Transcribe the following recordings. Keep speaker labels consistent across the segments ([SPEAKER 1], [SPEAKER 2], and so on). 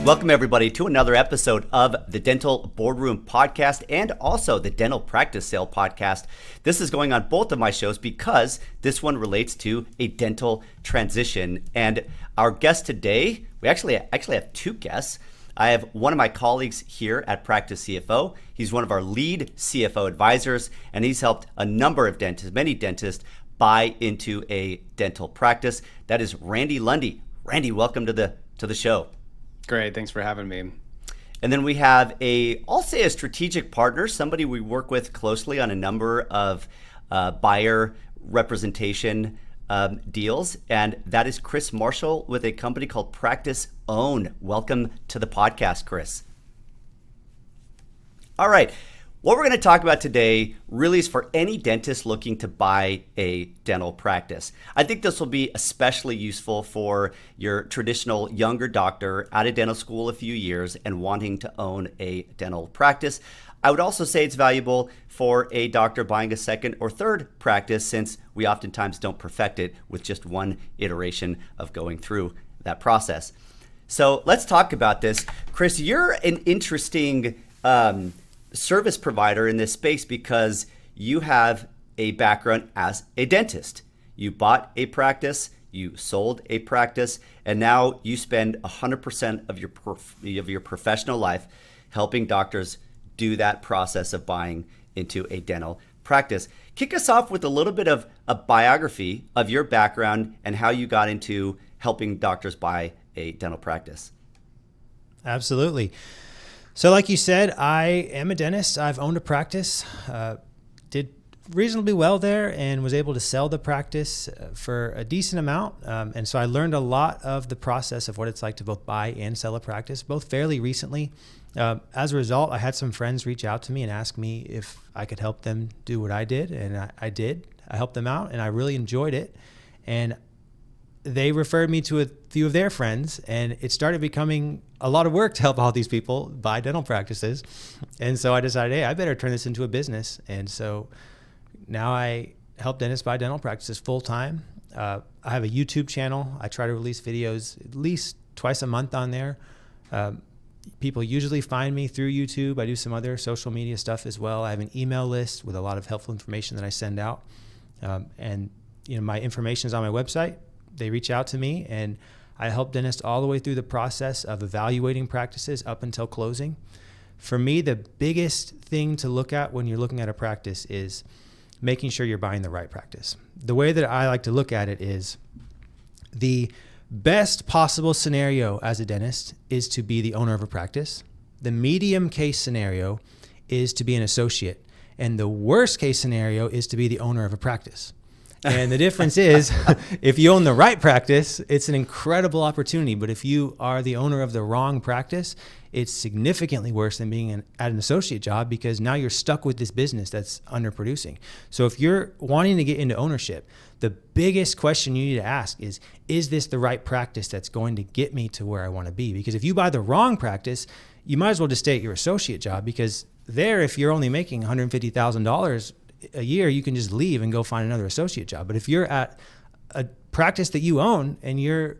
[SPEAKER 1] Welcome, everybody, to another episode of the Dental Boardroom Podcast and also the Dental Practice Sale Podcast. This is going on both of my shows because this one relates to a dental transition. And our guest today, we actually have two guests. I have one of my colleagues here at Practice CFO. He's one of our lead CFO advisors, and he's helped a number of dentists, many dentists, buy into a dental practice. That is Randy Lundy. Randy, welcome to the show.
[SPEAKER 2] Great, thanks for having me.
[SPEAKER 1] And then we have I'll say a strategic partner, somebody we work with closely on a number of buyer representation deals, and that is Chris Marshall with a company called Practice Own. Welcome to the podcast, Chris. All right, what we're going to talk about today really is for any dentist looking to buy a dental practice. I think this will be especially useful for your traditional younger doctor out of dental school a few years and wanting to own a dental practice. I would also say it's valuable for a doctor buying a second or third practice, since we oftentimes don't perfect it with just one iteration of going through that process. So let's talk about this. Chris, you're an interesting service provider in this space because you have a background as a dentist. You bought a practice, you sold a practice, and now you spend 100% of your professional life helping doctors do that process of buying into a dental practice. Kick us off with a little bit of a biography of your background and how you got into helping doctors buy a dental practice.
[SPEAKER 3] Absolutely. So like you said, I am a dentist. I've owned a practice, did reasonably well there, and was able to sell the practice for a decent amount. And so I learned a lot of the process of what it's like to both buy and sell a practice, both fairly recently. As a result, I had some friends reach out to me and ask me if I could help them do what I did. And I did. I helped them out, and I really enjoyed it. And they referred me to a few of their friends, and it started becoming a lot of work to help all these people buy dental practices. And so I decided, hey, I better turn this into a business. And so now I help dentists buy dental practices full time. I have a YouTube channel. I try to release videos at least twice a month on there. People usually find me through YouTube. I do some other social media stuff as well. I have an email list with a lot of helpful information that I send out. And my information is on my website. They reach out to me, and I help dentists all the way through the process of evaluating practices up until closing. For me, the biggest thing to look at when you're looking at a practice is making sure you're buying the right practice. The way that I like to look at it is the best possible scenario as a dentist is to be the owner of a practice. The medium case scenario is to be an associate. And the worst case scenario is to be the owner of a practice. And the difference is, if you own the right practice, it's an incredible opportunity. But if you are the owner of the wrong practice, it's significantly worse than being at an associate job, because now you're stuck with this business that's underproducing. So if you're wanting to get into ownership, the biggest question you need to ask is this the right practice that's going to get me to where I want to be? Because if you buy the wrong practice, you might as well just stay at your associate job, because there, if you're only making $150,000 a year, you can just leave and go find another associate job. But if you're at a practice that you own and you're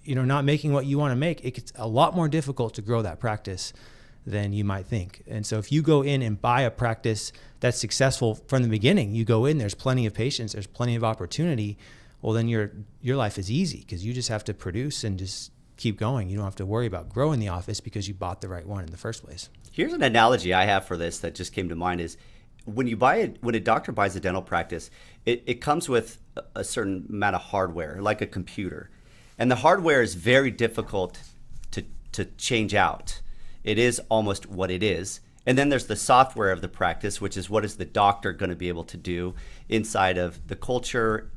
[SPEAKER 3] not making what you want to make, it's a lot more difficult to grow that practice than you might think. And so if you go in and buy a practice that's successful from the beginning, you go in, there's plenty of patients, there's plenty of opportunity, well, then your life is easy, because you just have to produce and just keep going. You don't have to worry about growing the office because you bought the right one in the first place.
[SPEAKER 1] Here's an analogy I have for this that just came to mind is, when a doctor buys a dental practice, it comes with a certain amount of hardware, like a computer. And the hardware is very difficult to change out. It is almost what it is. And then there's the software of the practice, which is what is the doctor going to be able to do inside of the culture,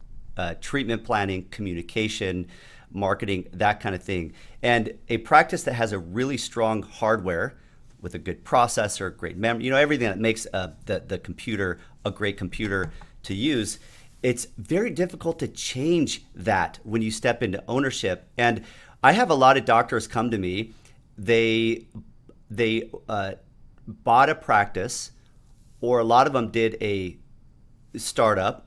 [SPEAKER 1] treatment planning, communication, marketing, that kind of thing. And a practice that has a really strong hardware with a good processor, great memory, everything that makes the computer a great computer to use, it's very difficult to change that when you step into ownership. And I have a lot of doctors come to me, they bought a practice, or a lot of them did a startup,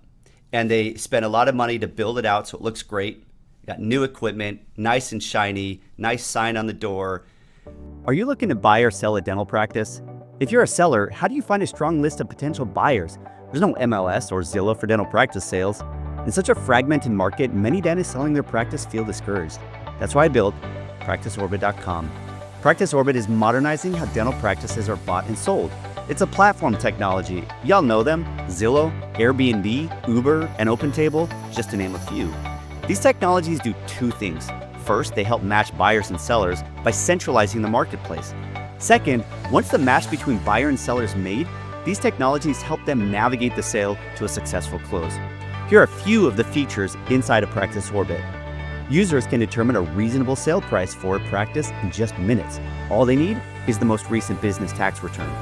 [SPEAKER 1] and they spent a lot of money to build it out so it looks great. Got new equipment, nice and shiny, nice sign on the door. Are you looking to buy or sell a dental practice? If you're a seller, how do you find a strong list of potential buyers? There's no MLS or Zillow for dental practice sales. In such a fragmented market, many dentists selling their practice feel discouraged. That's why I built PracticeOrbit.com. PracticeOrbit is modernizing how dental practices are bought and sold. It's a platform technology. Y'all know them: Zillow, Airbnb, Uber, and OpenTable, just to name a few. These technologies do two things. First, they help match buyers and sellers by centralizing the marketplace. Second, once the match between buyer and seller is made, these technologies help them navigate the sale to a successful close. Here are a few of the features inside of Practice Orbit. Users can determine a reasonable sale price for a practice in just minutes. All they need is the most recent business tax return.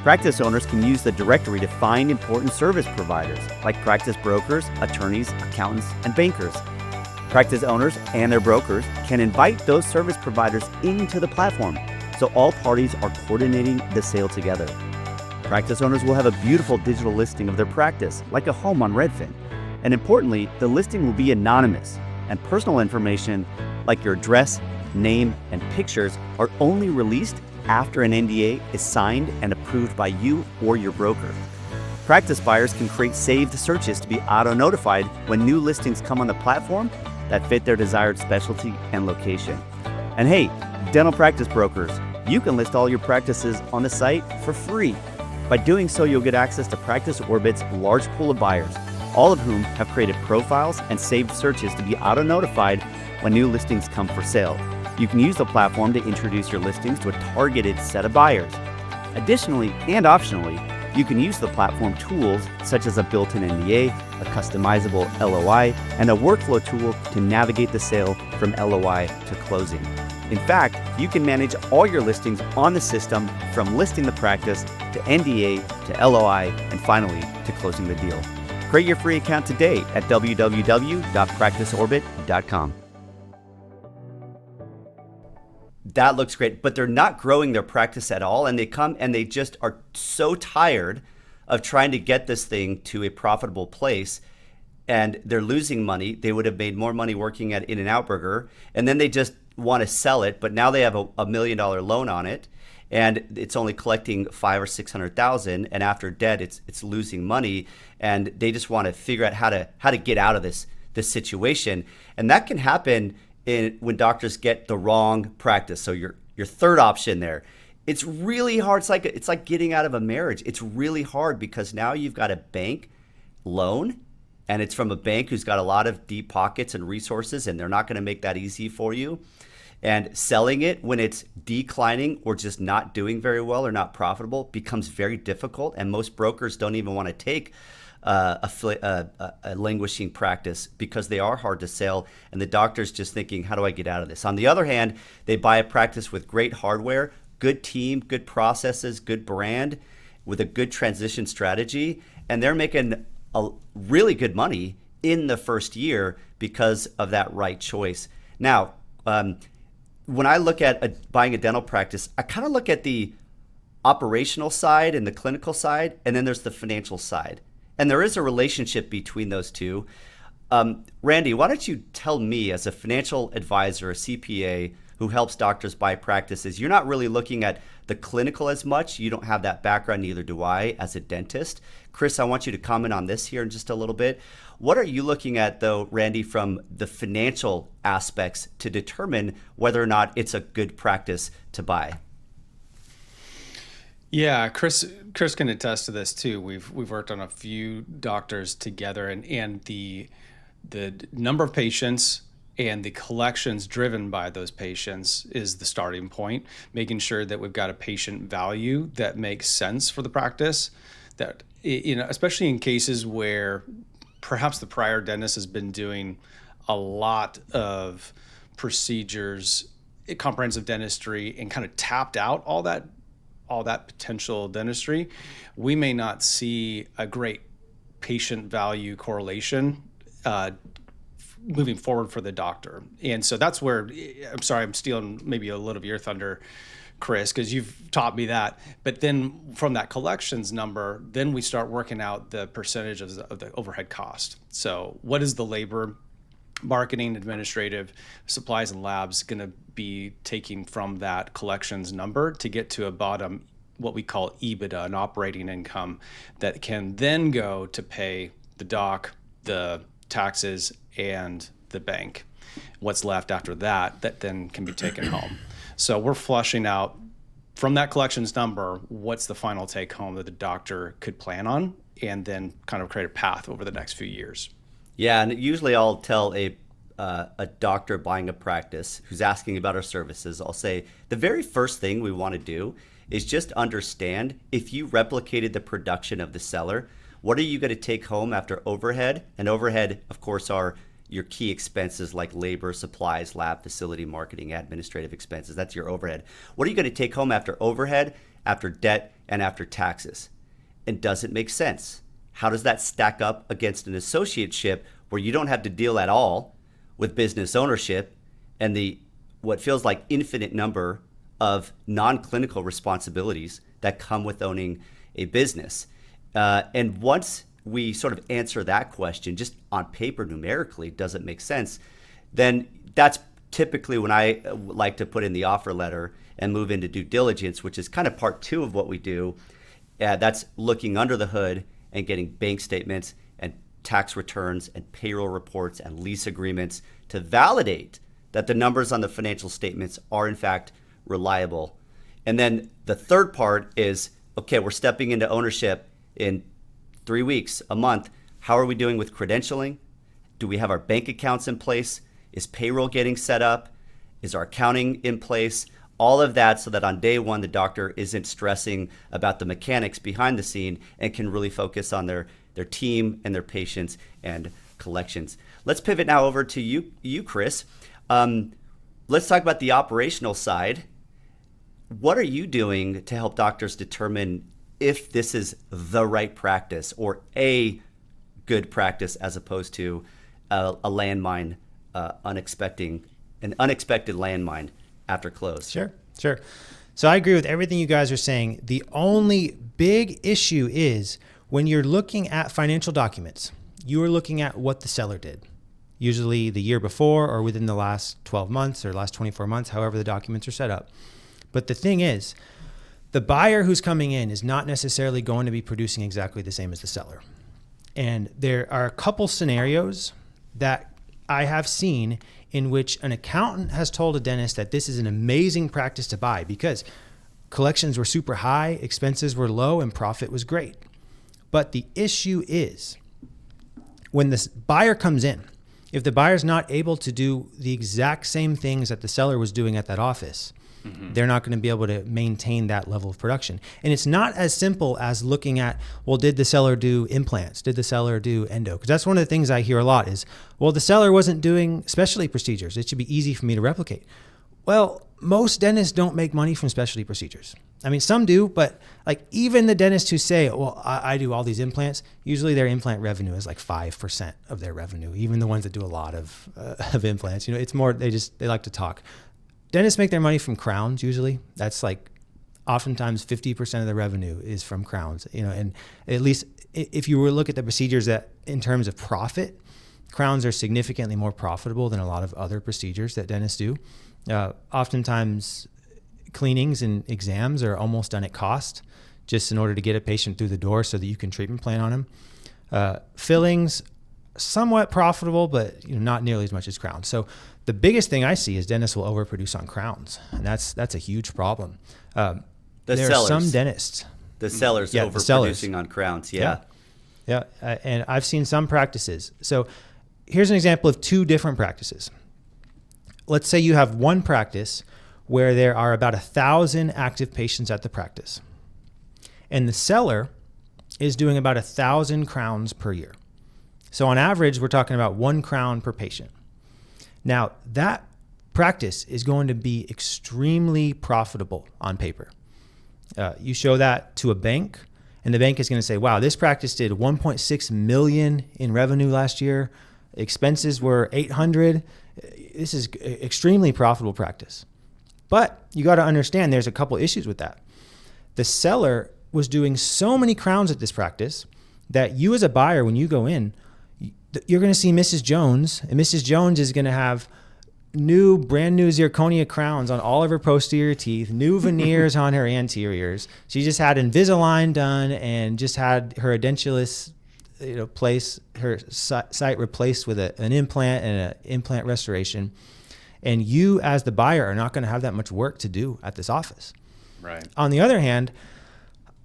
[SPEAKER 1] Practice owners can use the directory to find important service providers like practice brokers, attorneys, accountants, and bankers. Practice owners and their brokers can invite those service providers into the platform, so all parties are coordinating the sale together. Practice owners will have a beautiful digital listing of their practice, like a home on Redfin. And importantly, the listing will be anonymous, and personal information like your address, name, and pictures are only released after an NDA is signed and approved by you or your broker. Practice buyers can create saved searches to be auto-notified when new listings come on the platform that fit their desired specialty and location. And hey, dental practice brokers, you can list all your practices on the site for free. By doing so, you'll get access to Practice Orbit's large pool of buyers, all of whom have created profiles and saved searches to be auto-notified when new listings come for sale. You can use the platform to introduce your listings to a targeted set of buyers. Additionally, and optionally, you can use the platform tools such as a built-in NDA, a customizable LOI, and a workflow tool to navigate the sale from LOI to closing. In fact, you can manage all your listings on the system from listing the practice to NDA to LOI and finally to closing the deal. Create your free account today at www.practiceorbit.com. That looks great, but they're not growing their practice at all, and they come and they just are so tired of trying to get this thing to a profitable place, and they're losing money. They would have made more money working at In-N-Out Burger, and then they just want to sell it, but now they have a $1 million loan on it, and it's only collecting $500,000 or $600,000, and after debt, it's losing money, and they just want to figure out how to get out of this situation, and that can happen when doctors get the wrong practice. So your third option there, it's really hard. It's like getting out of a marriage. It's really hard because now you've got a bank loan, and it's from a bank who's got a lot of deep pockets and resources, and they're not going to make that easy for you. And selling it when it's declining or just not doing very well or not profitable becomes very difficult, and most brokers don't even want to take a languishing practice because they are hard to sell, and the doctor's just thinking, how do I get out of this? On the other hand, they buy a practice with great hardware, good team, good processes, good brand, with a good transition strategy, and they're making a really good money in the first year because of that right choice. Now, when I look at buying a dental practice, I kind of look at the operational side and the clinical side, and then there's the financial side. And there is a relationship between those two. Randy, why don't you tell me, as a financial advisor, a CPA who helps doctors buy practices, you're not really looking at the clinical as much. You don't have that background, neither do I, as a dentist. Chris, I want you to comment on this here in just a little bit. What are you looking at, though, Randy, from the financial aspects to determine whether or not it's a good practice to buy?
[SPEAKER 2] Yeah, Chris can attest to this too. We've worked on a few doctors together, and the number of patients and the collections driven by those patients is the starting point. Making sure that we've got a patient value that makes sense for the practice. That, especially in cases where perhaps the prior dentist has been doing a lot of procedures, comprehensive dentistry, and kind of tapped out all that potential dentistry, we may not see a great patient value correlation moving forward for the doctor. And so that's where, I'm sorry, I'm stealing maybe a little of your thunder, Chris, because you've taught me that. But then from that collections number, then we start working out the percentage of the overhead cost. So what is the labor marketing, administrative, supplies, and labs going to be taking from that collections number to get to a bottom, what we call EBITDA, an operating income that can then go to pay the doc, the taxes, and the bank. What's left after that then can be taken home. So we're flushing out from that collections number, what's the final take home that the doctor could plan on, and then kind of create a path over the next few years.
[SPEAKER 1] Yeah, and usually I'll tell a doctor buying a practice who's asking about our services, I'll say the very first thing we want to do is just understand if you replicated the production of the seller, what are you going to take home after overhead? And overhead, of course, are your key expenses like labor, supplies, lab, facility, marketing, administrative expenses. That's your overhead. What are you going to take home after overhead, after debt, and after taxes? And does it make sense? How does that stack up against an associateship where you don't have to deal at all with business ownership and the what feels like infinite number of non-clinical responsibilities that come with owning a business? And once we sort of answer that question, just on paper numerically, does it make sense? Then that's typically when I like to put in the offer letter and move into due diligence, which is kind of part 2 of what we do. That's looking under the hood and getting bank statements and tax returns and payroll reports and lease agreements to validate that the numbers on the financial statements are in fact reliable. And then the third part is, okay, we're stepping into ownership in 3 weeks, a month. How are we doing with credentialing? Do we have our bank accounts in place? Is payroll getting set up? Is our accounting in place? All of that so that on day one, the doctor isn't stressing about the mechanics behind the scene and can really focus on their team and their patients and collections. Let's pivot now over to you, Chris. Let's talk about the operational side. What are you doing to help doctors determine if this is the right practice or a good practice as opposed to a landmine, an unexpected landmine after close?
[SPEAKER 3] Sure. So I agree with everything you guys are saying. The only big issue is when you're looking at financial documents, you are looking at what the seller did, usually the year before or within the last 12 months or last 24 months, however the documents are set up. But the thing is, the buyer who's coming in is not necessarily going to be producing exactly the same as the seller. And there are a couple scenarios that I have seen in which an accountant has told a dentist that this is an amazing practice to buy because collections were super high, expenses were low, and profit was great. But the issue is when this buyer comes in, if the buyer's not able to do the exact same things that the seller was doing at that office, they're not going to be able to maintain that level of production. And it's not as simple as looking at, well, did the seller do implants? Did the seller do endo? Because that's one of the things I hear a lot is, well, the seller wasn't doing specialty procedures. It should be easy for me to replicate. Well, most dentists don't make money from specialty procedures. I mean, some do, but like even the dentists who say, well, I do all these implants, usually their implant revenue is like 5% of their revenue. Even the ones that do a lot of implants, it's more, they like to talk. Dentists make their money from crowns usually. That's like oftentimes 50% of the revenue is from crowns, and at least if you were to look at the procedures that in terms of profit, crowns are significantly more profitable than a lot of other procedures that dentists do. Oftentimes cleanings and exams are almost done at cost just in order to get a patient through the door so that you can treatment plan on them. Fillings, somewhat profitable, but not nearly as much as crowns. So the biggest thing I see is dentists will overproduce on crowns, and that's a huge problem. There are some dentists.
[SPEAKER 1] The sellers overproducing on crowns, yeah.
[SPEAKER 3] And I've seen some practices. So here's an example of 2 different practices. Let's say you have one practice where there are about 1,000 active patients at the practice, and the seller is doing about 1,000 crowns per year. So on average, we're talking about 1 crown per patient. Now, that practice is going to be extremely profitable on paper. You show that to a bank, and the bank is going to say, wow, this practice did 1.6 million in revenue last year. Expenses were 800. This is extremely profitable practice. But you got to understand there's a couple issues with that. The seller was doing so many crowns at this practice that you as a buyer, when you go in, you're going to see Mrs. Jones, and Mrs. Jones is going to have brand new zirconia crowns on all of her posterior teeth, new veneers on her anteriors. She just had Invisalign done and just had her edentulous, her site replaced with an implant and an implant restoration. And you, as the buyer, are not going to have that much work to do at this office.
[SPEAKER 2] Right.
[SPEAKER 3] On the other hand,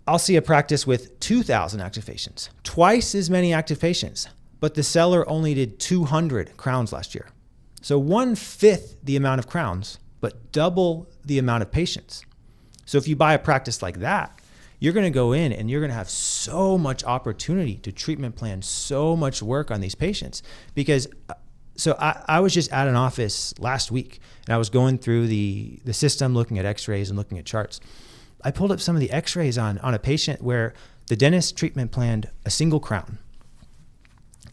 [SPEAKER 3] I'll see a practice with 2,000 active patients, twice as many active patients, but the seller only did 200 crowns last year. So 1/5 the amount of crowns, but double the amount of patients. So if you buy a practice like that, you're going to go in and you're going to have so much opportunity to treatment plan, so much work on these patients. Because so I was just at an office last week and I was going through the system, looking at x-rays and looking at charts. I pulled up some of the x-rays on a patient where the dentist treatment planned a single crown.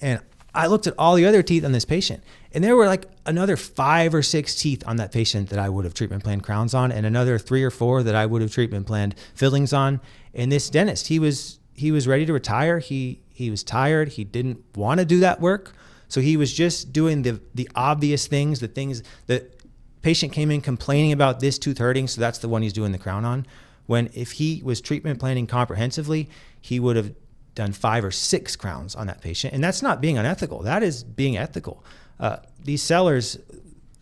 [SPEAKER 3] And I looked at all the other teeth on this patient, and there were like another 5 or 6 teeth on that patient that I would have treatment planned crowns on, and another 3 or 4 that I would have treatment planned fillings on. And this dentist, he was ready to retire. He was tired. He didn't want to do that work. So he was just doing the obvious things, the things that patient came in complaining about this tooth hurting. So that's the one he's doing the crown on. When if he was treatment planning comprehensively, he would have done 5 or 6 crowns on that patient. And that's not being unethical. That is being ethical. These sellers,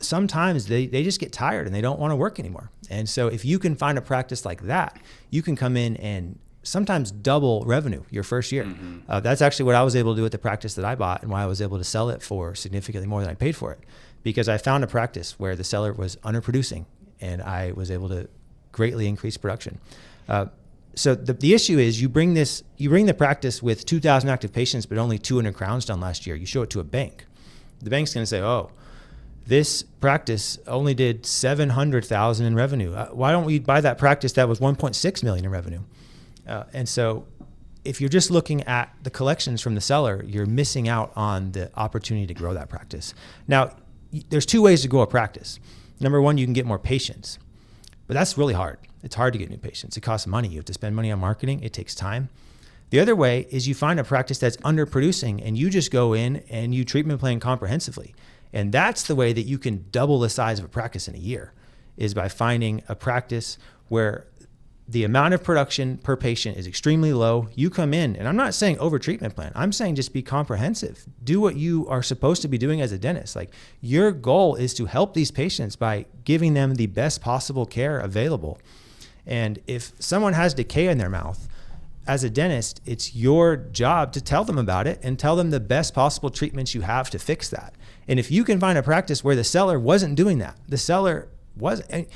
[SPEAKER 3] sometimes they just get tired and they don't want to work anymore. And so if you can find a practice like that, you can come in and sometimes double revenue your first year. Mm-hmm. That's actually what I was able to do with the practice that I bought and why I was able to sell it for significantly more than I paid for it. Because I found a practice where the seller was underproducing and I was able to greatly increase production. So the issue is you bring the practice with 2,000 active patients, but only 200 crowns done last year. You show it to a bank. The bank's going to say, oh, this practice only did 700,000 in revenue. Why don't we buy that practice that was 1.6 million in revenue? And so if you're just looking at the collections from the seller, you're missing out on the opportunity to grow that practice. Now, there's 2 ways to grow a practice. Number one, you can get more patients, but that's really hard. It's hard to get new patients. It costs money. You have to spend money on marketing. It takes time. The other way is you find a practice that's underproducing and you just go in and you treatment plan comprehensively. And that's the way that you can double the size of a practice in a year, is by finding a practice where the amount of production per patient is extremely low. You come in, and I'm not saying over treatment plan. I'm saying just be comprehensive. Do what you are supposed to be doing as a dentist. Like, your goal is to help these patients by giving them the best possible care available. And if someone has decay in their mouth, as a dentist, it's your job to tell them about it and tell them the best possible treatments you have to fix that. And if you can find a practice where the seller wasn't doing that, the seller wasn't,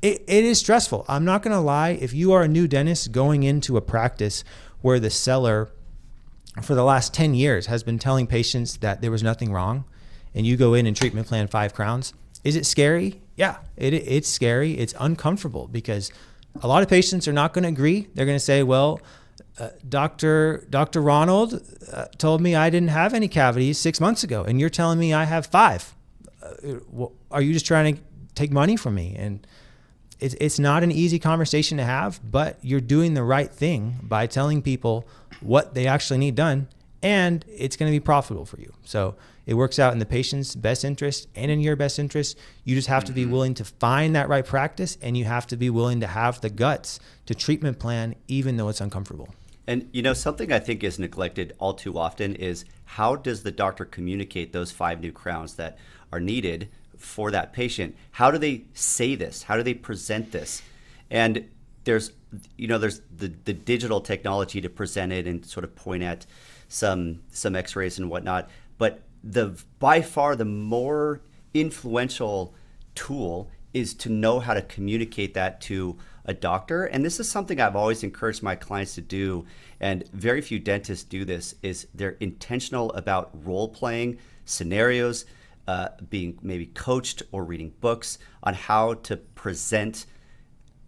[SPEAKER 3] it is stressful. I'm not going to lie. If you are a new dentist going into a practice where the seller for the last 10 years has been telling patients that there was nothing wrong, and you go in and treatment plan 5 crowns, is it scary? Yeah, it's scary. It's uncomfortable because a lot of patients are not going to agree. They're going to say, well, Dr. Ronald told me I didn't have any cavities 6 months ago, and you're telling me I have 5. Are you just trying to take money from me? And it's not an easy conversation to have, but you're doing the right thing by telling people what they actually need done, and it's going to be profitable for you. So it works out in the patient's best interest and in your best interest. You just have to be willing to find that right practice, and you have to be willing to have the guts to treatment plan, even though it's uncomfortable.
[SPEAKER 1] And something I think is neglected all too often is, how does the doctor communicate those 5 new crowns that are needed for that patient? How do they say this? How do they present this? And there's the digital technology to present it and sort of point at some x-rays and whatnot. But by far the more influential tool is to know how to communicate that to a doctor. And this is something I've always encouraged my clients to do, and very few dentists do this, is they're intentional about role-playing scenarios, being maybe coached or reading books on how to present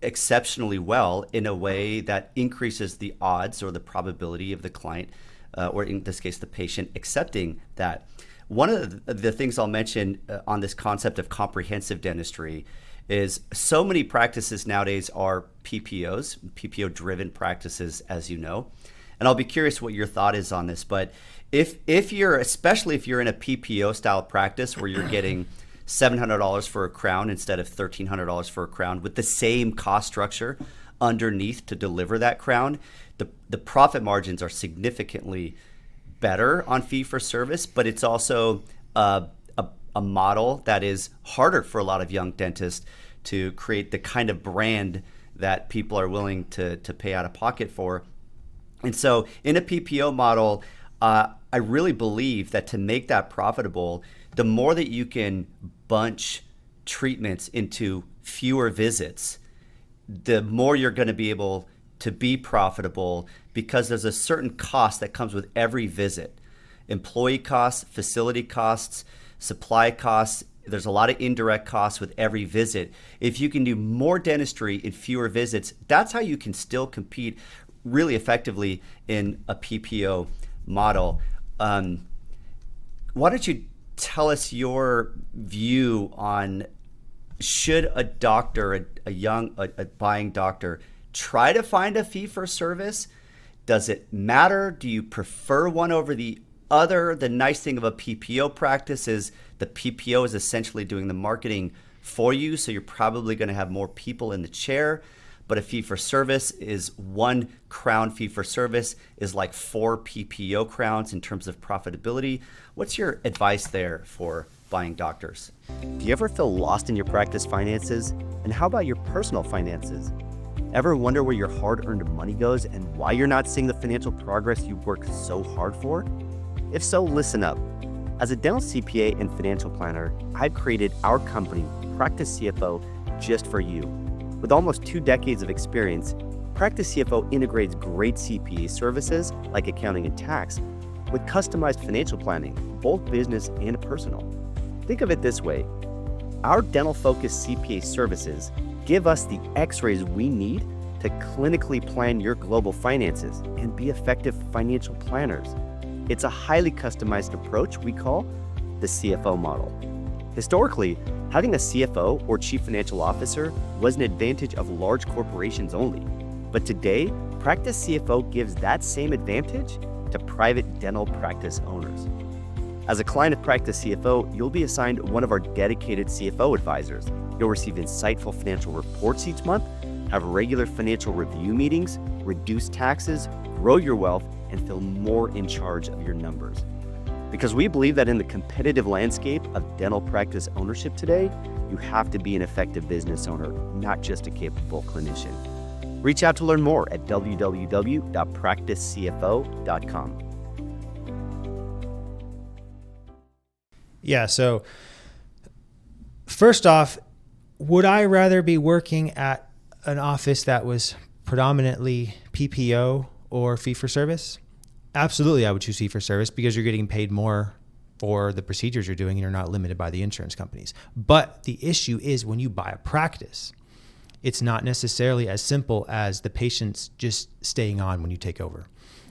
[SPEAKER 1] exceptionally well in a way that increases the odds or the probability of the client, or in this case, the patient, accepting that. One of the things I'll mention on this concept of comprehensive dentistry is so many practices nowadays are PPOs, PPO-driven practices, as you know. and I'll be curious what your thought is on this, but especially if you're in a PPO style practice where you're getting $700 for a crown instead of $1,300 for a crown with the same cost structure underneath to deliver that crown, the profit margins are significantly better on fee for service, but it's also a model that is harder for a lot of young dentists to create the kind of brand that people are willing to pay out of pocket for. And so in a PPO model, I really believe that to make that profitable, the more that you can bunch treatments into fewer visits, the more you're going to be able to be profitable, because there's a certain cost that comes with every visit. Employee costs, facility costs, supply costs. There's a lot of indirect costs with every visit. If you can do more dentistry in fewer visits, that's how you can still compete really effectively in a PPO model. Why don't you tell us your view on, should a doctor, a buying doctor, try to find a fee for service? Does it matter? Do you prefer one over the other? The nice thing of a PPO practice is the PPO is essentially doing the marketing for you, so you're probably going to have more people in the chair. But a fee for service is one crown fee for service is like 4 PPO crowns in terms of profitability. What's your advice there for buying doctors?
[SPEAKER 4] Do you ever feel lost in your practice finances? And how about your personal finances? Ever wonder where your hard-earned money goes and why you're not seeing the financial progress you worked so hard for? If so, listen up. As a dental CPA and financial planner, I've created our company, Practice CFO, just for you. With almost 2 decades of experience, Practice CFO integrates great CPA services like accounting and tax with customized financial planning, both business and personal. Think of it this way. Our dental-focused CPA services give us the x-rays we need to clinically plan your global finances and be effective financial planners. It's a highly customized approach we call the CFO model. Historically, having a CFO or Chief Financial Officer was an advantage of large corporations only. But today, Practice CFO gives that same advantage to private dental practice owners. As a client of Practice CFO, you'll be assigned one of our dedicated CFO advisors. You'll receive insightful financial reports each month, have regular financial review meetings, reduce taxes, grow your wealth, and feel more in charge of your numbers. Because we believe that in the competitive landscape of dental practice ownership today, you have to be an effective business owner, not just a capable clinician. Reach out to learn more at www.practicecfo.com.
[SPEAKER 3] Yeah, so first off, would I rather be working at an office that was predominantly PPO or fee for service? Absolutely, I would choose fee for service because you're getting paid more for the procedures you're doing and you're not limited by the insurance companies. But the issue is when you buy a practice, it's not necessarily as simple as the patients just staying on when you take over.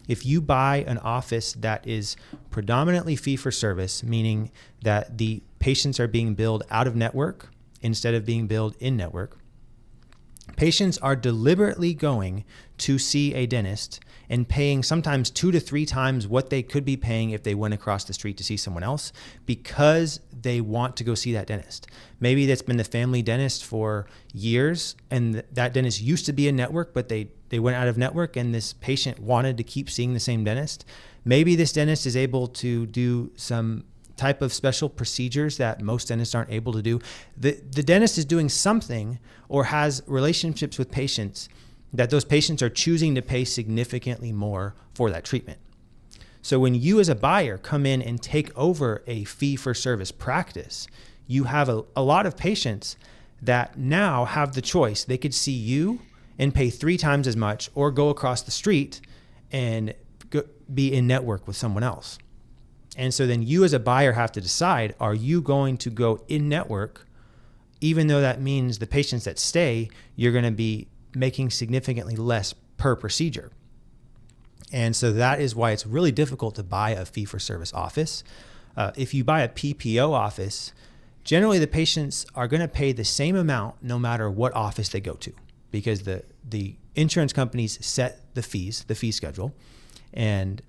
[SPEAKER 3] If you buy an office that is predominantly fee for service, meaning that the patients are being billed out of network instead of being billed in network, patients are deliberately going to see a dentist and paying sometimes 2 to 3 times what they could be paying if they went across the street to see someone else because they want to go see that dentist. Maybe that's been the family dentist for years and that dentist used to be in network, but they went out of network and this patient wanted to keep seeing the same dentist. Maybe this dentist is able to do some type of special procedures that most dentists aren't able to do. The dentist is doing something or has relationships with patients that those patients are choosing to pay significantly more for that treatment. So when you as a buyer come in and take over a fee for service practice, you have a lot of patients that now have the choice. They could see you and pay 3 times as much or go across the street and be in network with someone else. And so then you as a buyer have to decide, are you going to go in network, even though that means the patients that stay, you're going to be making significantly less per procedure. And so that is why it's really difficult to buy a fee for service office. If you buy a PPO office, generally the patients are going to pay the same amount no matter what office they go to, because the insurance companies set the fee schedule. And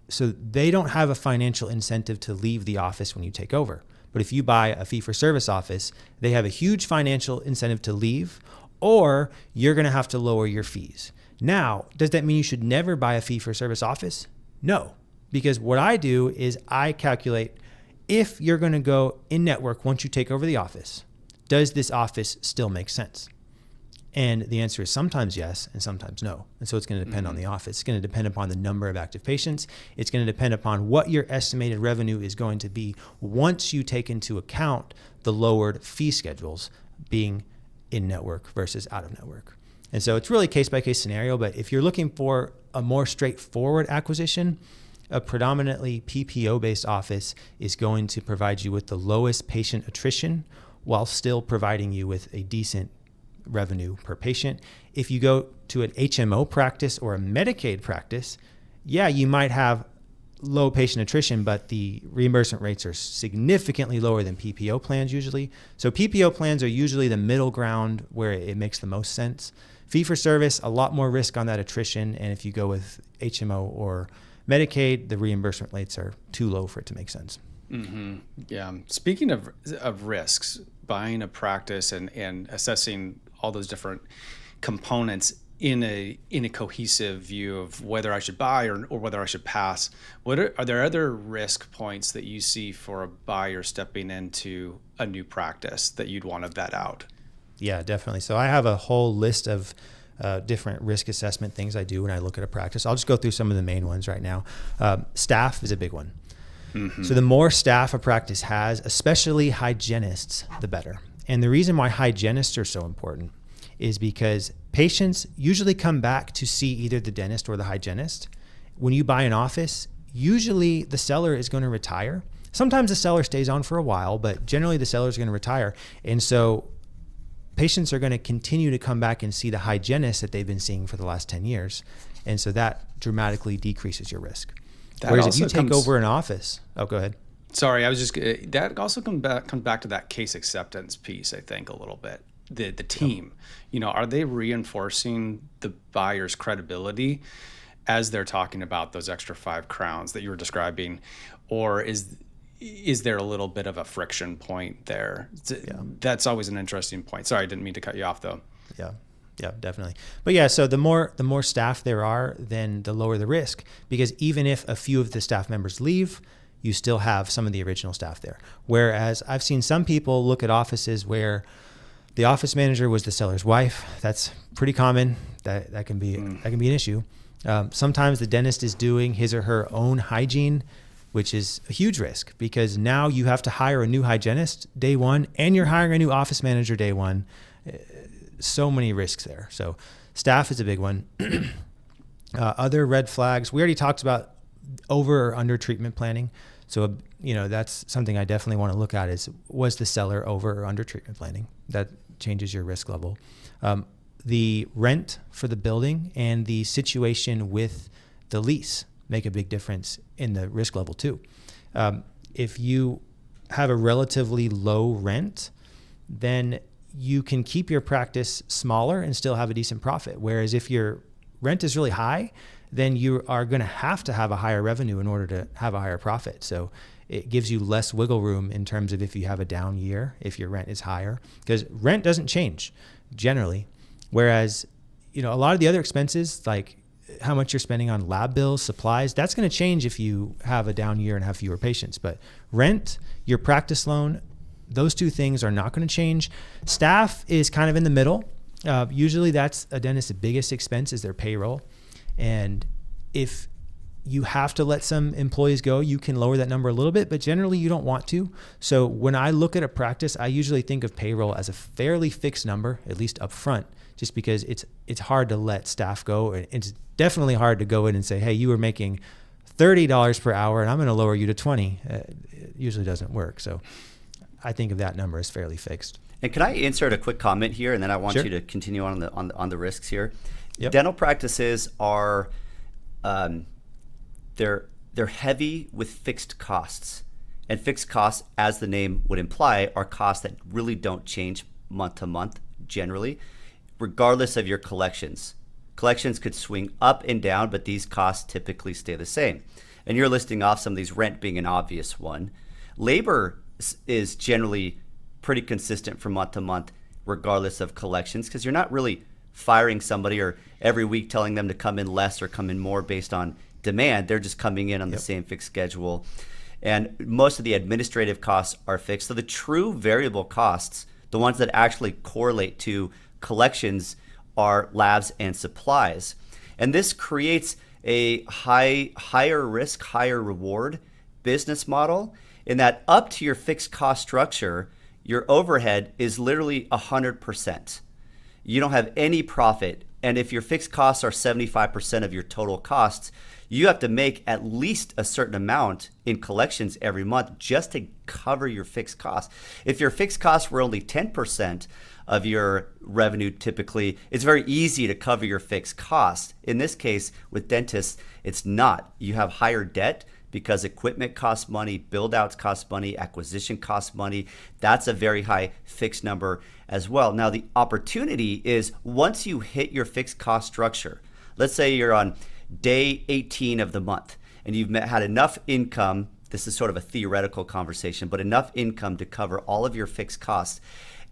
[SPEAKER 3] so they don't have a financial incentive to leave the office when you take over. But if you buy a fee-for-service office, they have a huge financial incentive to leave, or you're going to have to lower your fees. Now, does that mean you should never buy a fee-for-service office? No, because what I do is I calculate if you're going to go in-network once you take over the office, does this office still make sense? And the answer is sometimes yes and sometimes no. And so it's going to depend on the office. It's going to depend upon the number of active patients. It's going to depend upon what your estimated revenue is going to be once you take into account the lowered fee schedules being in-network versus out-of-network. And so it's really case-by-case scenario. But if you're looking for a more straightforward acquisition, a predominantly PPO-based office is going to provide you with the lowest patient attrition while still providing you with a decent revenue per patient. If you go to an HMO practice or a Medicaid practice, yeah, you might have low patient attrition, but the reimbursement rates are significantly lower than PPO plans usually. So PPO plans are usually the middle ground where it makes the most sense. Fee for service, a lot more risk on that attrition. And if you go with HMO or Medicaid, the reimbursement rates are too low for it to make sense.
[SPEAKER 2] Mm-hmm. Yeah. Speaking of risks, buying a practice and assessing all those different components in a cohesive view of whether I should buy or whether I should pass. Are there other risk points that you see for a buyer stepping into a new practice that you'd want to vet out?
[SPEAKER 3] Yeah, definitely. So I have a whole list of different risk assessment things I do when I look at a practice. I'll just go through some of the main ones right now. Staff is a big one. Mm-hmm. So the more staff a practice has, especially hygienists, the better. And the reason why hygienists are so important is because patients usually come back to see either the dentist or the hygienist. When you buy an office, usually the seller is going to retire. Sometimes the seller stays on for a while, but generally the seller is going to retire. And so patients are going to continue to come back and see the hygienist that they've been seeing for the last 10 years. And so that dramatically decreases your risk. Whereas if you take over an office, go ahead.
[SPEAKER 2] Sorry, I was just, that also comes back to that case acceptance piece, I think, a little bit. The team, are they reinforcing the buyer's credibility as they're talking about those extra 5 crowns that you were describing, or is there a little bit of a friction point there? That's always an interesting point. Sorry, I didn't mean to cut you off though.
[SPEAKER 3] Yeah, definitely. But yeah, so the more staff there are, then the lower the risk, because even if a few of the staff members leave, you still have some of the original staff there. Whereas I've seen some people look at offices where the office manager was the seller's wife. That's pretty common. That can be an issue. Sometimes the dentist is doing his or her own hygiene, which is a huge risk because now you have to hire a new hygienist day one and you're hiring a new office manager day one. So many risks there. So staff is a big one. Other red flags, we already talked about over or under treatment planning. So, that's something I definitely want to look at is, was the seller over or under treatment planning? That changes your risk level. The rent for the building and the situation with the lease make a big difference in the risk level too. If you have a relatively low rent, then you can keep your practice smaller and still have a decent profit. Whereas if your rent is really high, then you are going to have a higher revenue in order to have a higher profit. So it gives you less wiggle room in terms of if you have a down year, if your rent is higher, because rent doesn't change generally. Whereas, a lot of the other expenses, like how much you're spending on lab bills, supplies, that's going to change if you have a down year and have fewer patients. But rent, your practice loan, those two things are not going to change. Staff is kind of in the middle. Usually that's a dentist's biggest expense is their payroll. And if you have to let some employees go, you can lower that number a little bit, but generally you don't want to. So when I look at a practice, I usually think of payroll as a fairly fixed number, at least up front, just because it's hard to let staff go. It's definitely hard to go in and say, hey, you were making $30 per hour and I'm going to lower you to 20. It usually doesn't work. So I think of that number as fairly fixed.
[SPEAKER 1] And can I insert a quick comment here, and then I want
[SPEAKER 3] Sure.
[SPEAKER 1] you to continue on the risks here.
[SPEAKER 3] Yep.
[SPEAKER 1] Dental practices are they're heavy with fixed costs, and fixed costs, as the name would imply, are costs that really don't change month to month generally, regardless of your collections. Collections could swing up and down, but these costs typically stay the same. And you're listing off some of these, rent being an obvious one. Labor is generally pretty consistent from month to month, regardless of collections, because you're not really firing somebody or every week telling them to come in less or come in more based on demand. They're just coming in on the same fixed schedule. And most of the administrative costs are fixed. So the true variable costs, the ones that actually correlate to collections, are labs and supplies. And this creates a higher risk, higher reward business model in that up to your fixed cost structure, your overhead is literally 100%. You don't have any profit. And if your fixed costs are 75% of your total costs, you have to make at least a certain amount in collections every month just to cover your fixed costs. If your fixed costs were only 10% of your revenue, typically, it's very easy to cover your fixed costs. In this case, with dentists, it's not. You have higher debt because equipment costs money, build-outs cost money, acquisition costs money. That's a very high fixed number as well. Now, the opportunity is once you hit your fixed cost structure, let's say you're on day 18 of the month and you've had enough income, this is sort of a theoretical conversation, but enough income to cover all of your fixed costs.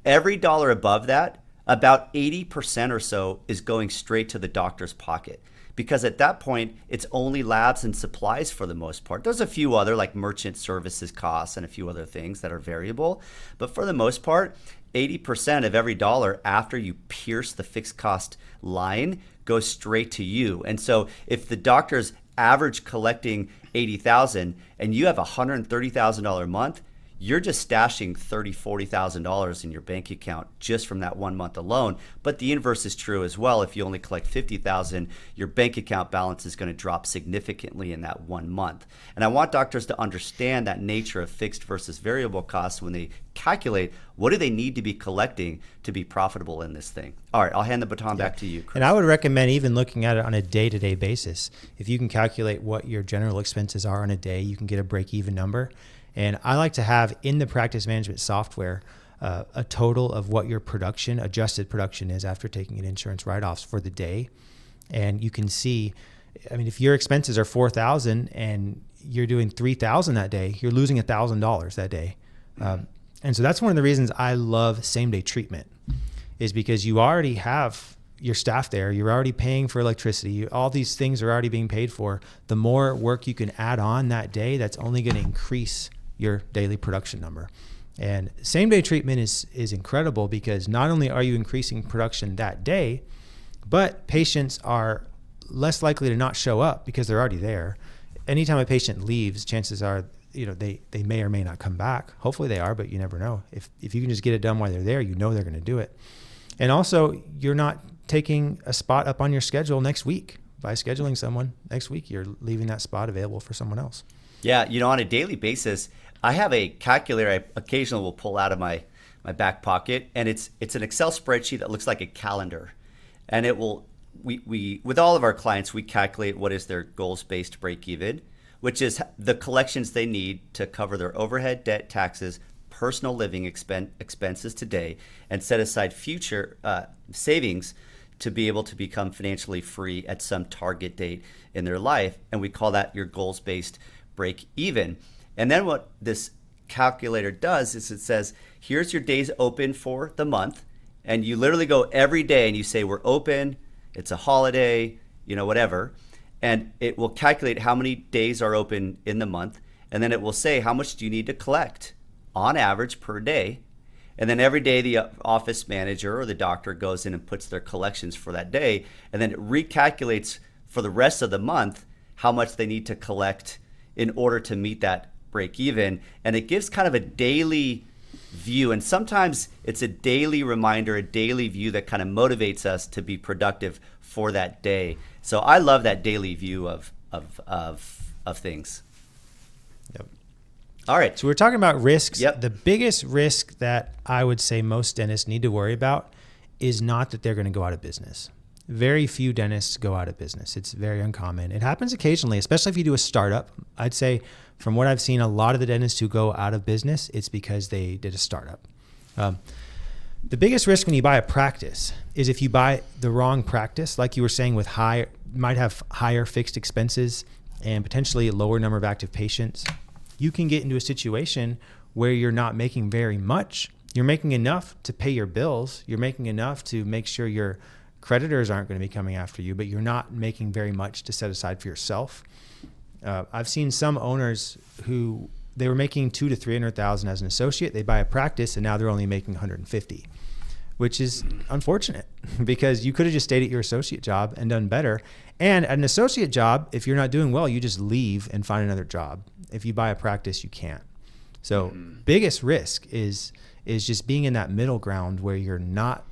[SPEAKER 1] Every dollar above that, about 80% or so is going straight to the doctor's pocket. Because at that point, it's only labs and supplies for the most part. There's a few other like merchant services costs and a few other things that are variable. But for the most part, 80% of every dollar after you pierce the fixed cost line goes straight to you. And so if the doctor's average collecting $80,000 and you have a $130,000 a month, you're just stashing $30,000, $40,000 in your bank account just from that 1 month alone. But the inverse is true as well. If you only collect $50,000, your bank account balance is going to drop significantly in that 1 month. And I want doctors to understand that nature of fixed versus variable costs when they calculate what do they need to be collecting to be profitable in this thing. All right, I'll hand the baton back to you, Chris.
[SPEAKER 3] And I would recommend even looking at it on a day-to-day basis. If you can calculate what your general expenses are on a day, you can get a break-even number. And I like to have in the practice management software a total of what your production, adjusted production is after taking in insurance write-offs for the day. And you can see, I mean, if your expenses are $4,000 and you're doing $3,000 that day, you're losing $1,000 that day. And so that's one of the reasons I love same-day treatment, is because you already have your staff there, you're already paying for electricity, all these things are already being paid for. The more work you can add on that day, that's only going to increase your daily production number. And same day treatment is incredible because not only are you increasing production that day, but patients are less likely to not show up because they're already there. Anytime a patient leaves, chances are, they may or may not come back. Hopefully they are, but you never know. If you can just get it done while they're there, they're going to do it. And also, you're not taking a spot up on your schedule next week. By scheduling someone next week, you're leaving that spot available for someone else.
[SPEAKER 1] Yeah, on a daily basis, I have a calculator I occasionally will pull out of my back pocket, and it's an Excel spreadsheet that looks like a calendar. And it will, we with all of our clients, we calculate what is their goals-based break-even, which is the collections they need to cover their overhead, debt, taxes, personal living expenses today, and set aside future savings to be able to become financially free at some target date in their life. And we call that your goals-based break even. And then what this calculator does is it says, here's your days open for the month. And you literally go every day and you say, we're open, it's a holiday, whatever. And it will calculate how many days are open in the month. And then it will say, how much do you need to collect on average per day? And then every day the office manager or the doctor goes in and puts their collections for that day. And then it recalculates for the rest of the month how much they need to collect in order to meet that break even. And it gives kind of a daily view. And sometimes it's a daily reminder, a daily view that kind of motivates us to be productive for that day. So I love that daily view of things.
[SPEAKER 3] Yep.
[SPEAKER 1] All right.
[SPEAKER 3] So we're talking about risks.
[SPEAKER 1] Yep.
[SPEAKER 3] The biggest risk that I would say most dentists need to worry about is not that they're going to go out of business. Very few dentists go out of business. It's very uncommon. It happens occasionally, especially if you do a startup. I'd say from what I've seen, a lot of the dentists who go out of business, it's because they did a startup. The biggest risk when you buy a practice is if you buy the wrong practice, like you were saying, with might have higher fixed expenses and potentially a lower number of active patients. You can get into a situation where you're not making very much. You're making enough to pay your bills. You're making enough to make sure your creditors aren't going to be coming after you, but you're not making very much to set aside for yourself. I've seen some owners who they were making $200,000 to $300,000 as an associate. They buy a practice and now they're only making $150,000, which is unfortunate because you could have just stayed at your associate job and done better. And at an associate job, if you're not doing well, you just leave and find another job. If you buy a practice, you can't. So biggest risk is just being in that middle ground where you're not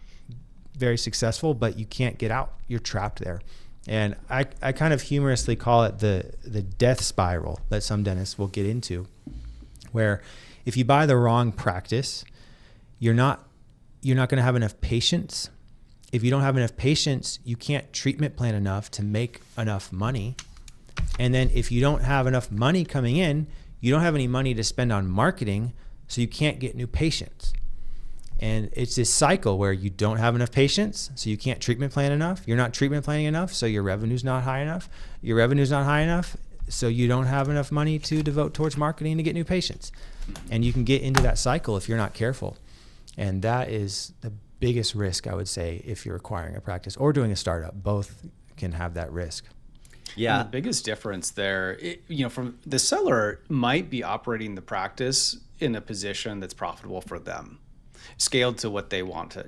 [SPEAKER 3] very successful, but you can't get out. You're trapped there. And I kind of humorously call it the death spiral that some dentists will get into, where if you buy the wrong practice, you're not going to have enough patients. If you don't have enough patients, you can't treatment plan enough to make enough money. And then if you don't have enough money coming in, you don't have any money to spend on marketing, so you can't get new patients. And it's this cycle where you don't have enough patients, so you can't treatment plan enough. You're not treatment planning enough, so your revenue's not high enough. Your revenue's not high enough, so you don't have enough money to devote towards marketing to get new patients. And you can get into that cycle if you're not careful. And that is the biggest risk, I would say, if you're acquiring a practice or doing a startup. Both can have that risk.
[SPEAKER 2] Yeah. And the biggest difference there, from the seller might be operating the practice in a position that's profitable for them, scaled to what they want to,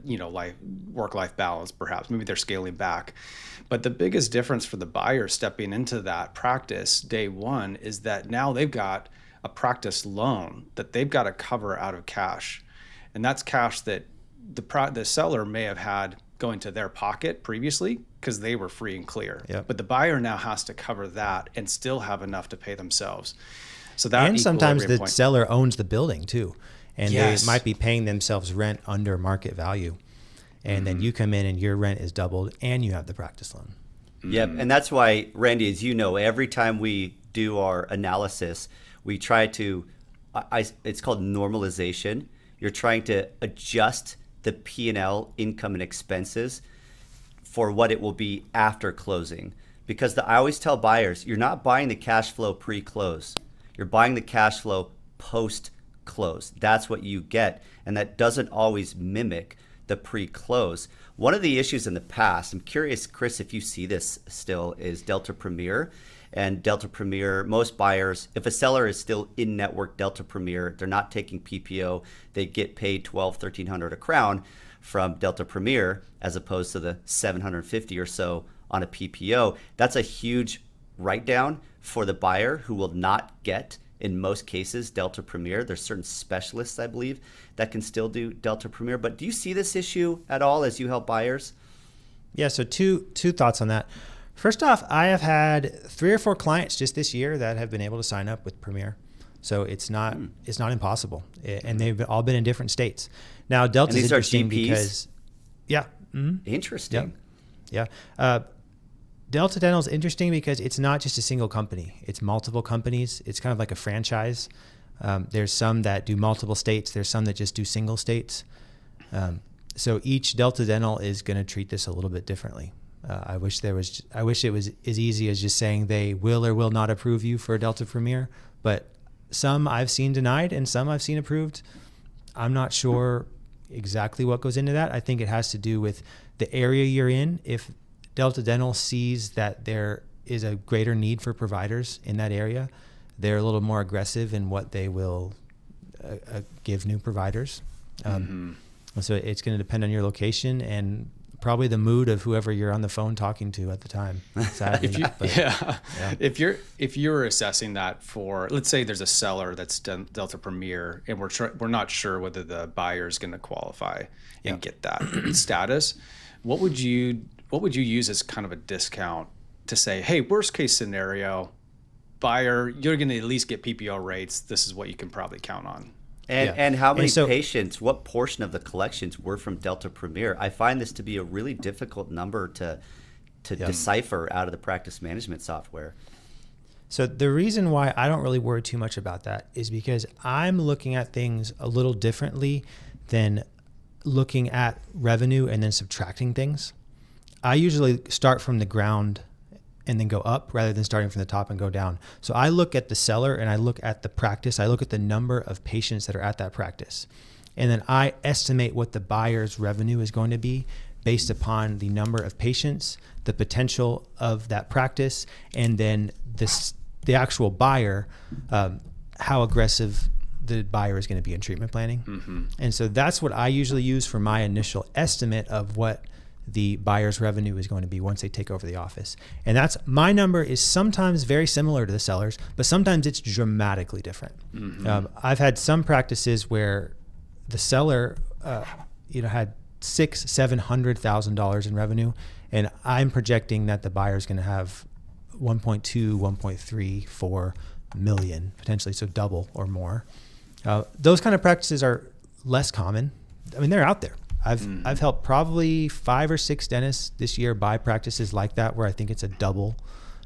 [SPEAKER 2] work-life balance, perhaps. Maybe they're scaling back. But the biggest difference for the buyer stepping into that practice day one is that now they've got a practice loan that they've got to cover out of cash. And that's cash that the seller may have had going to their pocket previously because they were free and clear.
[SPEAKER 3] Yep.
[SPEAKER 2] But the buyer now has to cover that and still have enough to pay themselves. So that,
[SPEAKER 3] and sometimes the seller owns the building too, and
[SPEAKER 2] yes,
[SPEAKER 3] they might be paying themselves rent under market value, and then you come in and your rent is doubled and you have the practice loan.
[SPEAKER 1] Yep, and that's why, Randy, as you know, every time we do our analysis, we try to, it's called normalization. You're trying to adjust the P&L, income and expenses for what it will be after closing. Because I always tell buyers, you're not buying the cash flow pre-close. You're buying the cash flow post-close. That's what you get. And that doesn't always mimic the pre-close. One of the issues in the past, I'm curious, Chris, if you see this still, is Delta Premier. And Delta Premier, most buyers, if a seller is still in-network Delta Premier, they're not taking PPO, they get paid $1,200, $1,300 a crown from Delta Premier as opposed to the $750 or so on a PPO. That's a huge write-down for the buyer who will not get, in most cases, Delta Premier. There's certain specialists, I believe, that can still do Delta Premier. But do you see this issue at all as you help buyers?
[SPEAKER 3] Yeah, so two thoughts on that. First off, I have had 3 or 4 clients just this year that have been able to sign up with Premier. So it's not impossible. And they've all been in different states. Now, Delta's interesting because, yeah. Mm-hmm.
[SPEAKER 1] Interesting.
[SPEAKER 3] Yeah. Delta Dental is interesting because it's not just a single company. It's multiple companies. It's kind of like a franchise. There's some that do multiple states. There's some that just do single states. So each Delta Dental is going to treat this a little bit differently. I wish it was as easy as just saying they will or will not approve you for Delta Premier, but some I've seen denied and some I've seen approved. I'm not sure exactly what goes into that. I think it has to do with the area you're in. If Delta Dental sees that there is a greater need for providers in that area, they're a little more aggressive in what they will give new providers. So it's going to depend on your location and probably the mood of whoever you're on the phone talking to at the time. Sadly,
[SPEAKER 2] If you're assessing that for, let's say there's a seller that's done Delta Premier and we're not sure whether the buyer is going to qualify and get that status, what would you use as kind of a discount to say, hey, worst case scenario, buyer, you're going to at least get PPO rates. This is what you can probably count on.
[SPEAKER 1] And how many patients, what portion of the collections were from Delta Premier? I find this to be a really difficult number to decipher out of the practice management software.
[SPEAKER 3] So the reason why I don't really worry too much about that is because I'm looking at things a little differently than looking at revenue and then subtracting things. I usually start from the ground and then go up rather than starting from the top and go down. So I look at the seller and I look at the practice. I look at the number of patients that are at that practice. And then I estimate what the buyer's revenue is going to be based upon the number of patients, the potential of that practice, and then the actual buyer, how aggressive the buyer is going to be in treatment planning. Mm-hmm. And so that's what I usually use for my initial estimate of what the buyer's revenue is going to be once they take over the office. And that's, my number is sometimes very similar to the seller's, but sometimes it's dramatically different. Mm-hmm. I've had some practices where the seller, had $600,000-$700,000 in revenue, and I'm projecting that the buyer is going to have 1.2, 1.3, 4 million potentially, so double or more. Those kind of practices are less common. I mean, they're out there. I've helped probably 5 or 6 dentists this year buy practices like that, where I think it's a double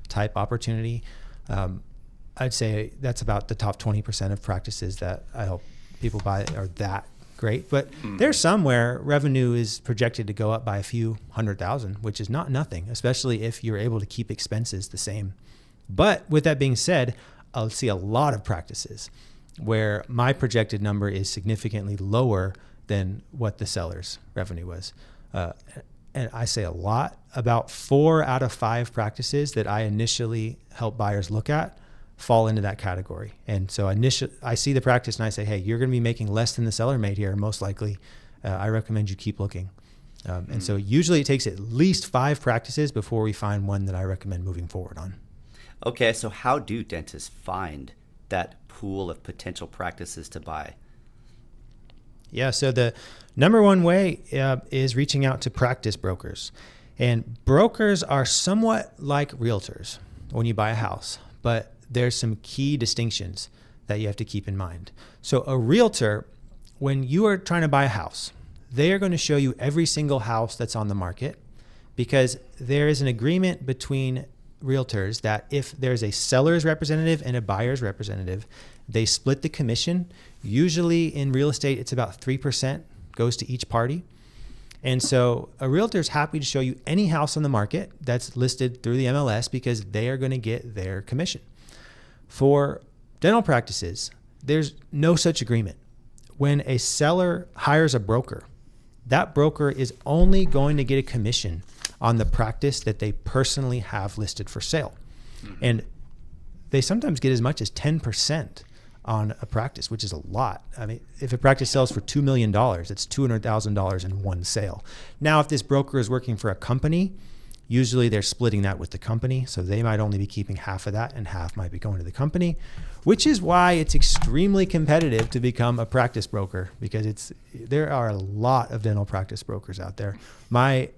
[SPEAKER 3] type opportunity. I'd say that's about the top 20% of practices that I help people buy are that great. But there's some where revenue is projected to go up by a few 100,000, which is not nothing, especially if you're able to keep expenses the same. But with that being said, I'll see a lot of practices where my projected number is significantly lower than what the seller's revenue was. And I say a lot, about 4 out of 5 practices that I initially help buyers look at fall into that category. And so I see the practice and I say, hey, you're going to be making less than the seller made here, most likely. I recommend you keep looking. And so usually it takes at least 5 practices before we find one that I recommend moving forward on.
[SPEAKER 1] Okay, so how do dentists find that pool of potential practices to buy?
[SPEAKER 3] Yeah, so the number one way is reaching out to practice brokers. And brokers are somewhat like realtors when you buy a house, but there's some key distinctions that you have to keep in mind. So a realtor, when you are trying to buy a house, they are going to show you every single house that's on the market, because there is an agreement between realtors that if there's a seller's representative and a buyer's representative, they split the commission. Usually in real estate, it's about 3% goes to each party. And so a realtor is happy to show you any house on the market that's listed through the MLS because they are going to get their commission. For dental practices, there's no such agreement. When a seller hires a broker, that broker is only going to get a commission on the practice that they personally have listed for sale. Mm-hmm. And they sometimes get as much as 10% on a practice, which is a lot. I mean, if a practice sells for $2 million, it's $200,000 in one sale. Now, if this broker is working for a company, usually they're splitting that with the company. So they might only be keeping half of that and half might be going to the company, which is why it's extremely competitive to become a practice broker, because there are a lot of dental practice brokers out there. My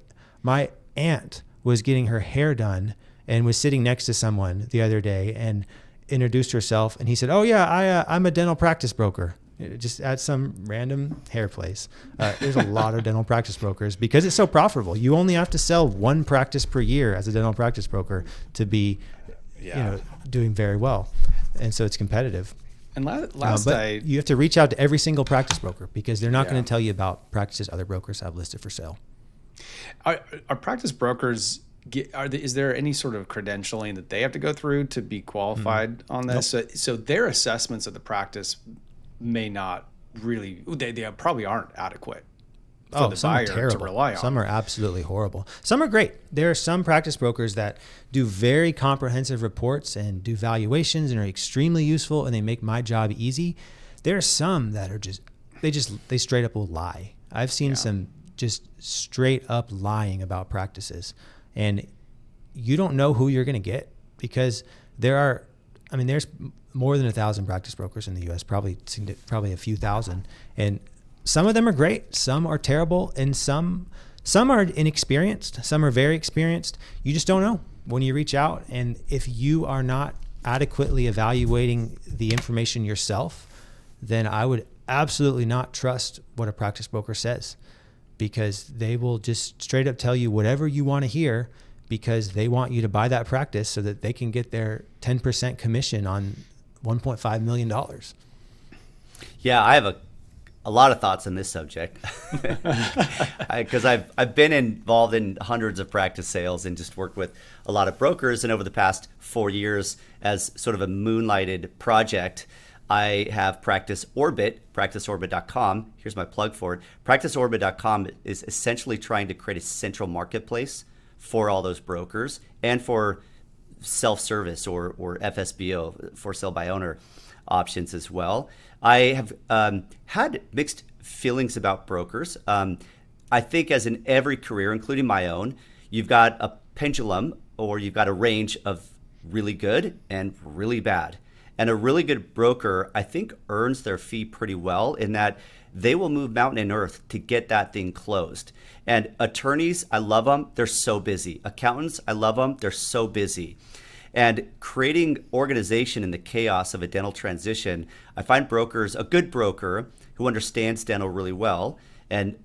[SPEAKER 3] aunt was getting her hair done and was sitting next to someone the other day and introduced herself, and he said, "Oh yeah, I'm a dental practice broker," just at some random hair place. There's a lot of dental practice brokers because it's so profitable. You only have to sell 1 practice per year as a dental practice broker to be, doing very well, and so it's competitive.
[SPEAKER 2] And
[SPEAKER 3] you have to reach out to every single practice broker because they're not going to tell you about practices other brokers have listed for sale.
[SPEAKER 2] Are practice brokers? Is there any sort of credentialing that they have to go through to be qualified on this? Nope. So their assessments of the practice may not really, they probably aren't adequate for the buyer to rely on.
[SPEAKER 3] Some are absolutely horrible. Some are great. There are some practice brokers that do very comprehensive reports and do valuations and are extremely useful, and they make my job easy. There are some that are they straight up will lie. I've seen some just straight up lying about practices. And you don't know who you're going to get because there's more than 1,000 practice brokers in the U.S., probably a few thousand. And some of them are great, some are terrible, and some are inexperienced, some are very experienced. You just don't know when you reach out. And if you are not adequately evaluating the information yourself, then I would absolutely not trust what a practice broker says, because they will just straight up tell you whatever you want to hear because they want you to buy that practice so that they can get their 10% commission on $1.5 million.
[SPEAKER 1] Yeah, I have a lot of thoughts on this subject because I've been involved in hundreds of practice sales and just worked with a lot of brokers. And over the past 4 years, as sort of a moonlighted project, I have Practice Orbit, practiceorbit.com. Here's my plug for it. Practiceorbit.com is essentially trying to create a central marketplace for all those brokers and for self-service or FSBO, for sale by owner options as well. I have had mixed feelings about brokers. I think as in every career, including my own, you've got a pendulum or you've got a range of really good and really bad. And a really good broker, I think, earns their fee pretty well in that they will move mountain and earth to get that thing closed. And attorneys, I love them. They're so busy. Accountants, I love them. They're so busy. And creating organization in the chaos of a dental transition, I find brokers, a good broker who understands dental really well and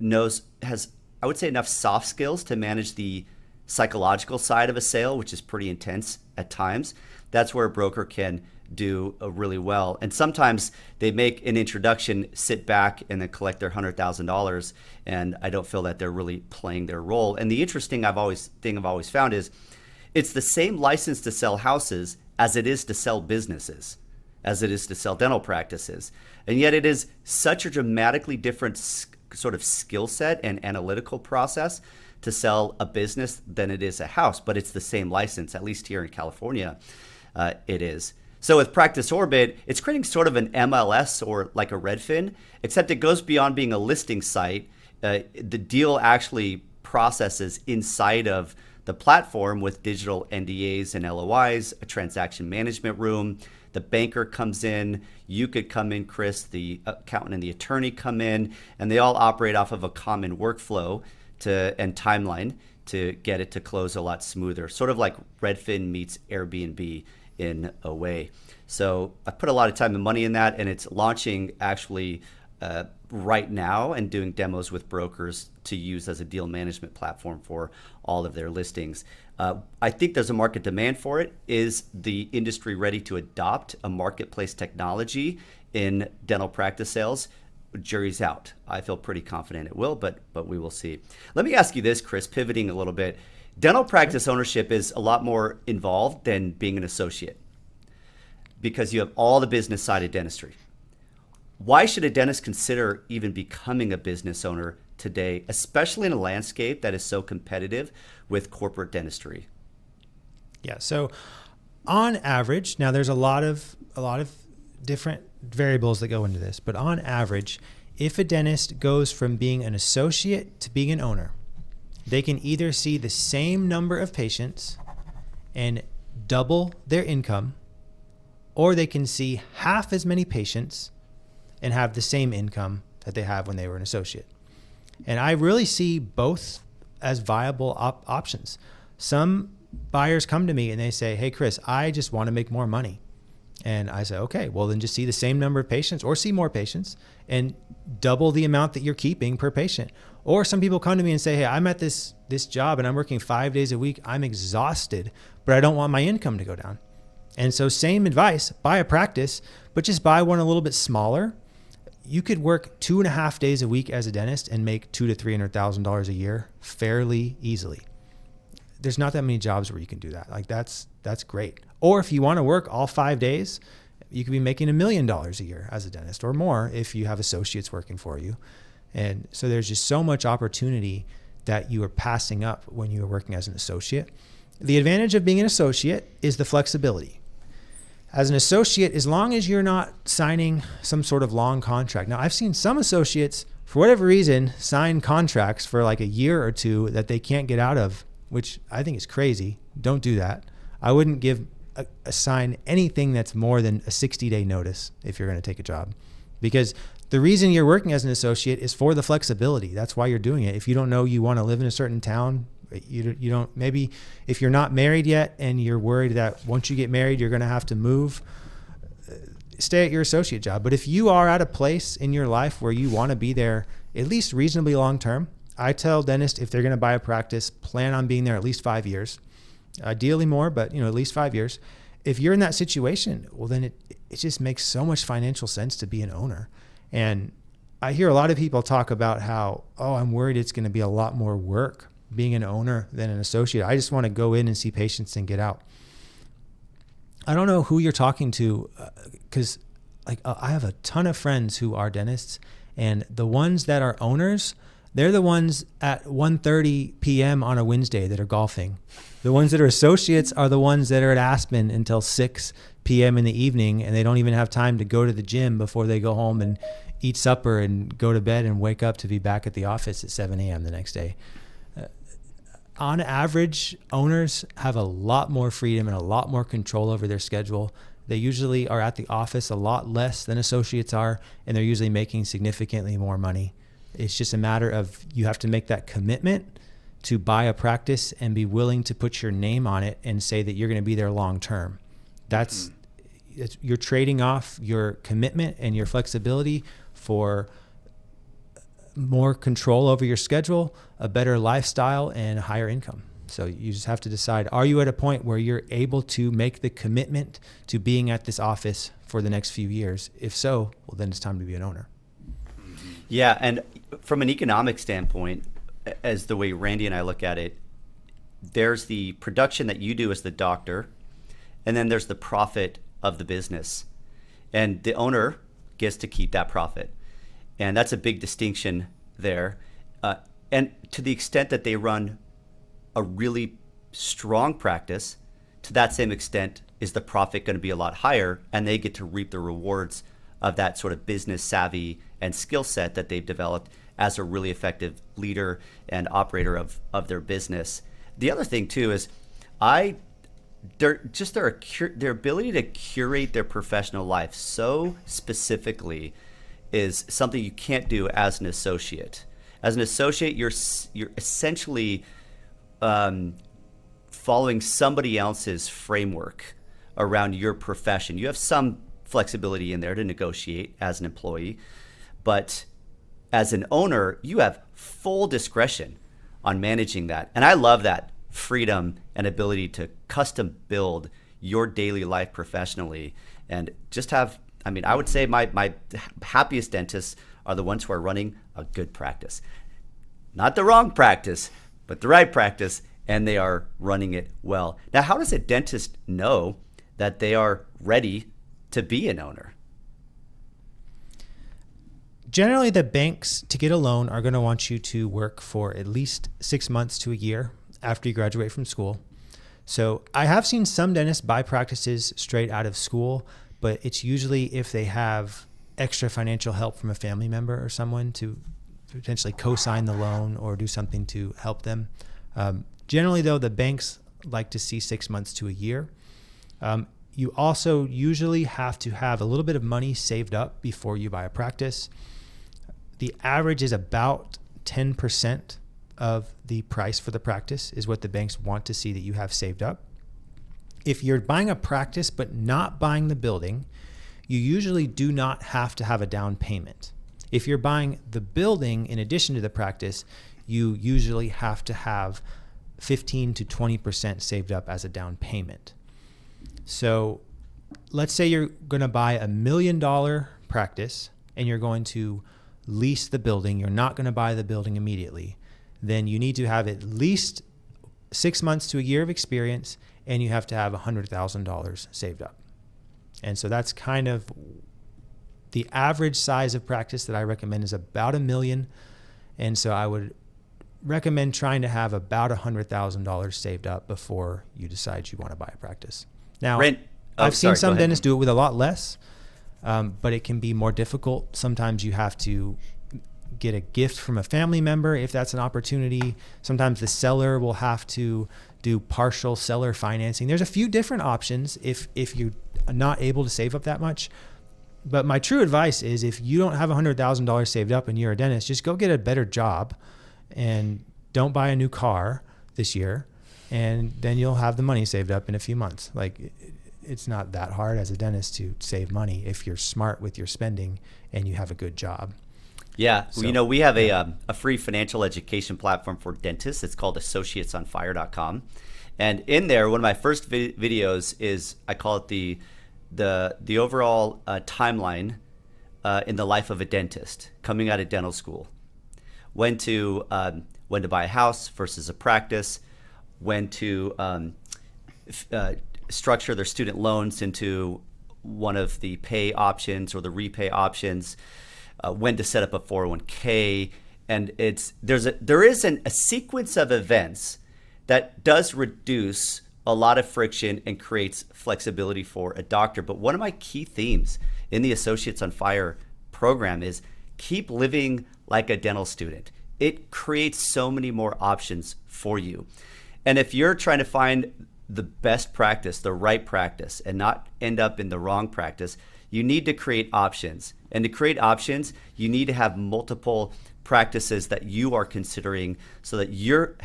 [SPEAKER 1] has, I would say, enough soft skills to manage the psychological side of a sale, which is pretty intense at times. That's where a broker can do really well. And sometimes they make an introduction, sit back, and then collect their $100,000. And I don't feel that they're really playing their role. And the interesting thing I've always found is it's the same license to sell houses as it is to sell businesses, as it is to sell dental practices. And yet it is such a dramatically different sort of skill set and analytical process to sell a business than it is a house. But it's the same license, at least here in California, it is. So with Practice Orbit, it's creating sort of an MLS or like a Redfin, except it goes beyond being a listing site. The deal actually processes inside of the platform with digital NDAs and LOIs, a transaction management room. The banker comes in, you could come in, Chris, the accountant and the attorney come in, and they all operate off of a common workflow and timeline to get it to close a lot smoother. Sort of like Redfin meets Airbnb in a way. So I put a lot of time and money in that, and it's launching actually right now and doing demos with brokers to use as a deal management platform for all of their listings. I think there's a market demand for it. Is the industry ready to adopt a marketplace technology in dental practice sales? Jury's out. I feel pretty confident it will, but we will see. Let me ask you this, Chris, pivoting a little bit. Dental practice ownership is a lot more involved than being an associate because you have all the business side of dentistry. Why should a dentist consider even becoming a business owner today, especially in a landscape that is so competitive with corporate dentistry?
[SPEAKER 3] Yeah. So on average, now there's a lot of different variables that go into this, but on average, if a dentist goes from being an associate to being an owner, they can either see the same number of patients and double their income, or they can see half as many patients and have the same income that they have when they were an associate. And I really see both as viable options. Some buyers come to me and they say, hey, Chris, I just want to make more money. And I say, okay, well then just see the same number of patients or see more patients and double the amount that you're keeping per patient. Or some people come to me and say, hey, I'm at this job and I'm working 5 days a week. I'm exhausted, but I don't want my income to go down. And so same advice, buy a practice, but just buy one a little bit smaller. You could work 2.5 days a week as a dentist and make $200,000 to $300,000 a year fairly easily. There's not that many jobs where you can do that. Like that's great. Or if you want to work all 5 days, you could be making $1 million a year as a dentist or more if you have associates working for you. And so there's just so much opportunity that you are passing up when you are working as an associate. The advantage of being an associate is the flexibility. As an associate, as long as you're not signing some sort of long contract. Now, I've seen some associates, for whatever reason, sign contracts for like a year or two that they can't get out of, which I think is crazy. Don't do that. I wouldn't assign anything that's more than a 60-day notice if you're going to take a job, because the reason you're working as an associate is for the flexibility. That's why you're doing it. If you don't know you want to live in a certain town, you don't, maybe if you're not married yet and you're worried that once you get married, you're going to have to move, stay at your associate job. But if you are at a place in your life where you want to be there at least reasonably long term, I tell dentists if they're going to buy a practice, plan on being there at least 5 years, ideally more, but at least 5 years. If you're in that situation, well, then it just makes so much financial sense to be an owner. And I hear a lot of people talk about how, I'm worried it's going to be a lot more work being an owner than an associate. I just want to go in and see patients and get out. I don't know who you're talking to, because I have a ton of friends who are dentists, and the ones that are owners, they're the ones at 1:30 p.m. on a Wednesday that are golfing. The ones that are associates are the ones that are at Aspen until 6 p.m. in the evening, and they don't even have time to go to the gym before they go home and eat supper and go to bed and wake up to be back at the office at 7 a.m. the next day. On average, owners have a lot more freedom and a lot more control over their schedule. They usually are at the office a lot less than associates are, and they're usually making significantly more money. It's just a matter of you have to make that commitment to buy a practice and be willing to put your name on it and say that you're going to be there long term. You're trading off your commitment and your flexibility for more control over your schedule, a better lifestyle, and a higher income. So you just have to decide, are you at a point where you're able to make the commitment to being at this office for the next few years? If so, well, then it's time to be an owner.
[SPEAKER 1] Yeah, and from an economic standpoint, as the way Randy and I look at it, there's the production that you do as the doctor, and then there's the profit of the business. And the owner gets to keep that profit. And that's a big distinction there. And to the extent that they run a really strong practice, to that same extent is the profit going to be a lot higher, and they get to reap the rewards of that sort of business savvy and skill set that they've developed as a really effective leader and operator of their business. The other thing too is their ability to curate their professional life so specifically is something you can't do as an associate. As an associate, you're essentially following somebody else's framework around your profession. You have some flexibility in there to negotiate as an employee, but as an owner, you have full discretion on managing that. And I love that freedom and ability to custom build your daily life professionally and just have, I would say my happiest dentists are the ones who are running a good practice. Not the wrong practice, but the right practice, and they are running it well. Now, how does a dentist know that they are ready to be an owner?
[SPEAKER 3] Generally, the banks, to get a loan, are going to want you to work for at least 6 months to a year after you graduate from school. So I have seen some dentists buy practices straight out of school, but it's usually if they have extra financial help from a family member or someone to potentially co-sign the loan or do something to help them. Generally, though, the banks like to see 6 months to a year. You also usually have to have a little bit of money saved up before you buy a practice. The average is about 10% of the price for the practice is what the banks want to see that you have saved up. If you're buying a practice but not buying the building, you usually do not have to have a down payment. If you're buying the building in addition to the practice, you usually have to have 15 to 20% saved up as a down payment. So let's say you're going to buy $1 million practice and you're going to lease the building. You're not going to buy the building immediately. Then you need to have at least 6 months to a year of experience, and you have to have $100,000 saved up. And so that's kind of the average size of practice that I recommend is about $1 million. And so I would recommend trying to have about $100,000 saved up before you decide you want to buy a practice. Now, I've seen some dentists do it with a lot less, but it can be more difficult. Sometimes you have to get a gift from a family member if that's an opportunity. Sometimes the seller will have to do partial seller financing. There's a few different options if you're not able to save up that much. But my true advice is if you don't have $100,000 saved up and you're a dentist, just go get a better job and don't buy a new car this year. And then you'll have the money saved up in a few months. Like, it's not that hard as a dentist to save money if you're smart with your spending and you have a good job.
[SPEAKER 1] Yeah, so, we have a free financial education platform for dentists. It's called associatesonfire.com. And in there, one of my first videos is, I call it the overall timeline in the life of a dentist coming out of dental school. When to buy a house versus a practice, when to structure their student loans into one of the pay options or the repay options, when to set up a 401k. And there is a sequence of events that does reduce a lot of friction and creates flexibility for a doctor. But one of my key themes in the Associates on Fire program is keep living like a dental student. It creates so many more options for you. And if you're trying to find the best practice, the right practice, and not end up in the wrong practice, you need to create options. And to create options, you need to have multiple practices that you are considering so that you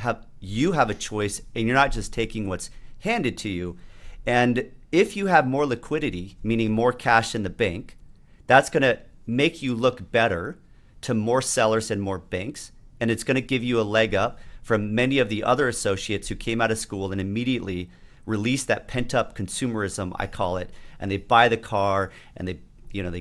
[SPEAKER 1] have a choice and you're not just taking what's handed to you. And if you have more liquidity, meaning more cash in the bank, that's going to make you look better to more sellers and more banks. And it's going to give you a leg up from many of the other associates who came out of school and immediately released that pent-up consumerism, I call it, and they buy the car and they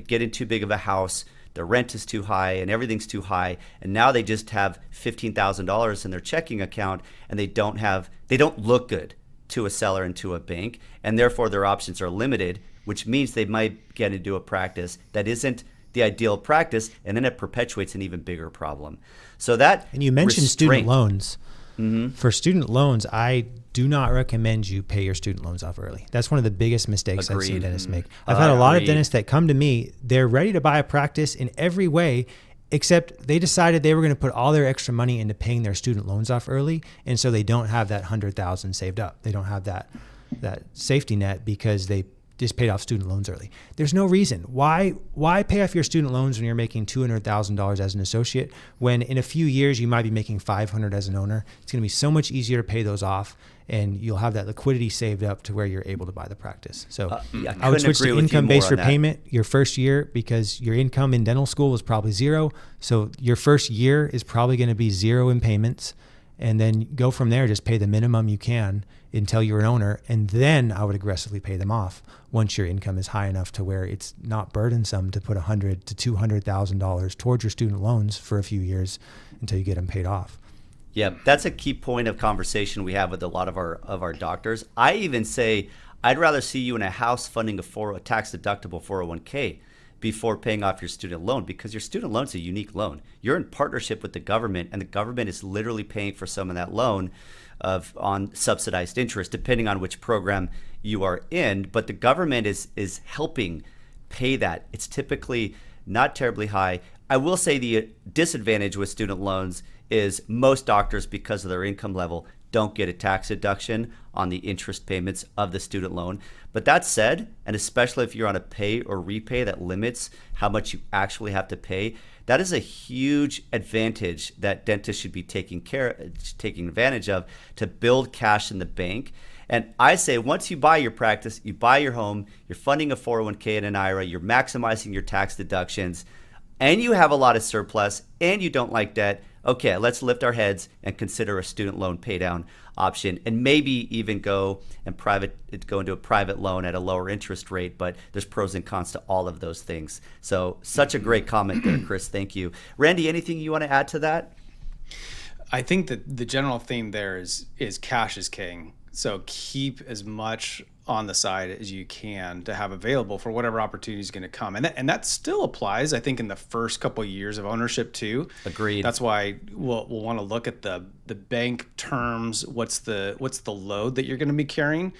[SPEAKER 1] get in too big of a house, the rent is too high and everything's too high, and now they just have $15,000 in their checking account and they don't look good to a seller and to a bank, and therefore their options are limited, which means they might get into a practice that isn't the ideal practice, and then it perpetuates an even bigger problem. So that,
[SPEAKER 3] and you mentioned student loans.
[SPEAKER 1] Mm-hmm.
[SPEAKER 3] For student loans, I do not recommend you pay your student loans off early. That's one of the biggest mistakes I've seen dentists make. I've had a lot of dentists that come to me, they're ready to buy a practice in every way, except they decided they were going to put all their extra money into paying their student loans off early, and so they don't have that $100,000 saved up. They don't have that safety net because they just paid off student loans early. There's no reason. Why pay off your student loans when you're making $200,000 as an associate, when in a few years you might be making $500 as an owner? It's going to be so much easier to pay those off, and you'll have that liquidity saved up to where you're able to buy the practice. So I would switch to income-based repayment your first year, because your income in dental school was probably zero. So your first year is probably going to be zero in payments, and then go from there. Just pay the minimum you can until you're an owner, and then I would aggressively pay them off once your income is high enough to where it's not burdensome to put $100,000 to $200,000 towards your student loans for a few years until you get them paid off.
[SPEAKER 1] Yeah, that's a key point of conversation we have with a lot of our doctors. I even say I'd rather see you in a house funding a tax-deductible 401k before paying off your student loan, because your student loan is a unique loan. You're in partnership with the government, and the government is literally paying for some of that loan on subsidized interest, depending on which program you are in. But the government is helping pay that. It's typically not terribly high. I will say the disadvantage with student loans is most doctors, because of their income level, don't get a tax deduction on the interest payments of the student loan. But that said, and especially if you're on a pay or repay that limits how much you actually have to pay, that is a huge advantage that dentists should be taking advantage of to build cash in the bank. And I say once you buy your practice, you buy your home, you're funding a 401k and an IRA, you're maximizing your tax deductions, and you have a lot of surplus and you don't like debt, okay, let's lift our heads and consider a student loan pay down option, and maybe even go into a private loan at a lower interest rate. But there's pros and cons to all of those things. So such a great comment there, Chris. Thank you. Randy, anything you want to add to that?
[SPEAKER 2] I think that the general theme there is cash is king. So keep as much on the side as you can to have available for whatever opportunity is going to come. And that still applies, I think, in the first couple of years of ownership too.
[SPEAKER 1] Agreed.
[SPEAKER 2] That's why we'll want to look at the bank terms. What's the load that you're going to be carrying?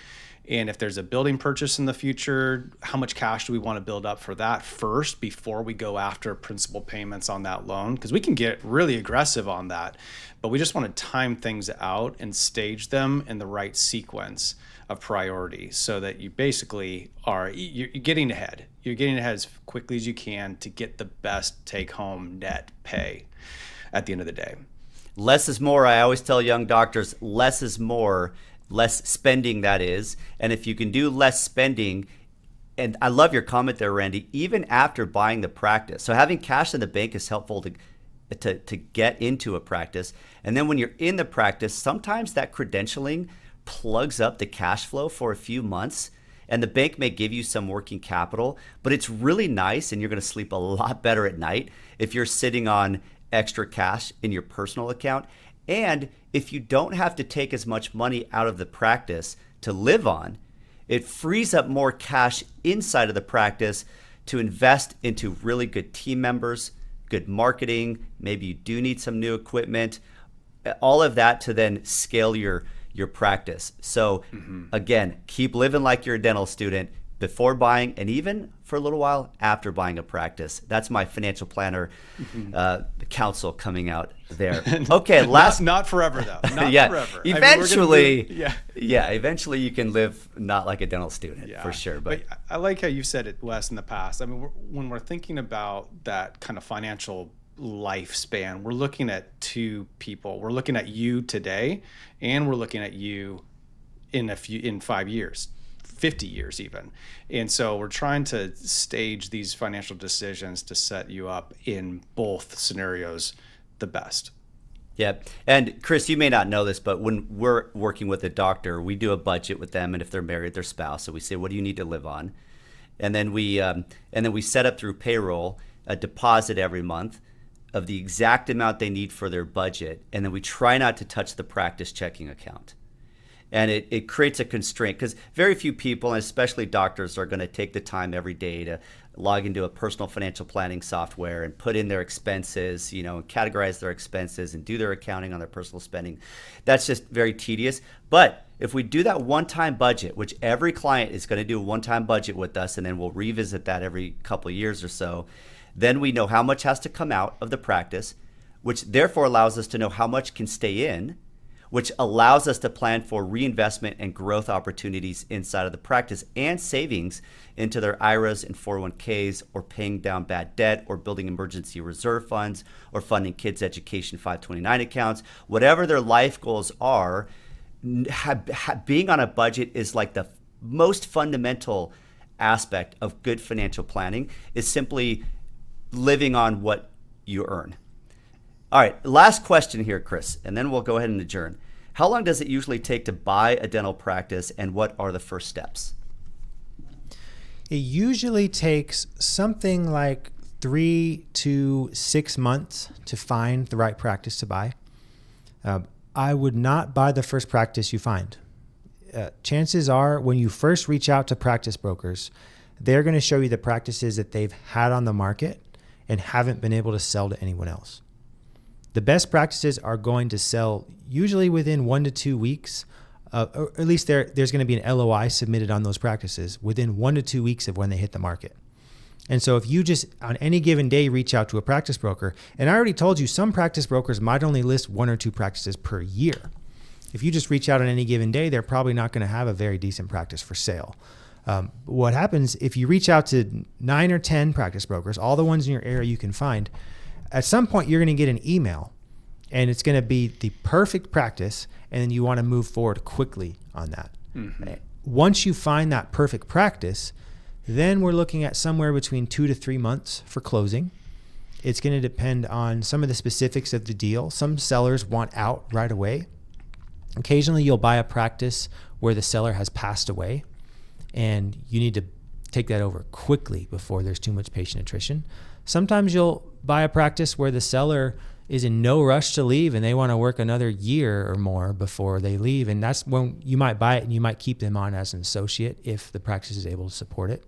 [SPEAKER 2] And if there's a building purchase in the future, how much cash do we want to build up for that first before we go after principal payments on that loan? Because we can get really aggressive on that, but we just want to time things out and stage them in the right sequence of priority, so that you basically you're getting ahead. You're getting ahead as quickly as you can to get the best take-home net pay at the end of the day.
[SPEAKER 1] Less is more. I always tell young doctors, less is more. Less spending, that is. And if you can do less spending, and I love your comment there, Randy, even after buying the practice. So having cash in the bank is helpful to get into a practice. And then when you're in the practice, sometimes that credentialing plugs up the cash flow for a few months. And the bank may give you some working capital, but it's really nice and you're going to sleep a lot better at night if you're sitting on extra cash in your personal account. And if you don't have to take as much money out of the practice to live on, it frees up more cash inside of the practice to invest into really good team members, good marketing. Maybe you do need some new equipment, all of that to then scale your practice. So again, keep living like you're a dental student before buying, and even for a little while after buying a practice. That's my financial planner counsel coming out there. Okay,
[SPEAKER 2] not forever though. Not
[SPEAKER 1] yeah,
[SPEAKER 2] forever.
[SPEAKER 1] Eventually, eventually you can live not like a dental student for sure. But
[SPEAKER 2] I like how you've said it, Wes, in the past. I mean, when we're thinking about that kind of financial lifespan, we're looking at two people. We're looking at you today, and we're looking at you in 5 years. 50 years even. And so we're trying to stage these financial decisions to set you up in both scenarios the best.
[SPEAKER 1] Yeah. And Chris, you may not know this, but when we're working with a doctor, we do a budget with them, and if they're married, their spouse. So we say, what do you need to live on? And then we set up through payroll a deposit every month of the exact amount they need for their budget. And then we try not to touch the practice checking account. And it creates a constraint because very few people, and especially doctors, are going to take the time every day to log into a personal financial planning software and put in their expenses, and categorize their expenses and do their accounting on their personal spending. That's just very tedious. But if we do that one-time budget, which every client is going to do a one-time budget with us, and then we'll revisit that every couple of years or so, then we know how much has to come out of the practice, which therefore allows us to know how much can stay in, which allows us to plan for reinvestment and growth opportunities inside of the practice and savings into their IRAs and 401ks, or paying down bad debt, or building emergency reserve funds, or funding kids' education 529 accounts. Whatever their life goals are, being on a budget is like the most fundamental aspect of good financial planning, is simply living on what you earn. All right, last question here, Chris, and then we'll go ahead and adjourn. How long does it usually take to buy a dental practice, and what are the first steps?
[SPEAKER 3] It usually takes something like 3 to 6 months to find the right practice to buy. I would not buy the first practice you find. Chances are when you first reach out to practice brokers, they're going to show you the practices that they've had on the market and haven't been able to sell to anyone else. The best practices are going to sell usually within 1 to 2 weeks, or at least there's going to be an LOI submitted on those practices within 1 to 2 weeks of when they hit the market. And so if you just on any given day reach out to a practice broker, and I already told you some practice brokers might only list 1 or 2 practices per year. If you just reach out on any given day, they're probably not going to have a very decent practice for sale. What happens if you reach out to 9 or 10 practice brokers, all the ones in your area you can find, at some point you're going to get an email, and it's going to be the perfect practice, and then you want to move forward quickly on that. Mm-hmm. Once you find that perfect practice, then we're looking at somewhere between 2 to 3 months for closing. It's going to depend on some of the specifics of the deal. Some sellers want out right away. Occasionally you'll buy a practice where the seller has passed away, and you need to take that over quickly before there's too much patient attrition. Sometimes you'll buy a practice where the seller is in no rush to leave and they want to work another year or more before they leave. And that's when you might buy it and you might keep them on as an associate if the practice is able to support it.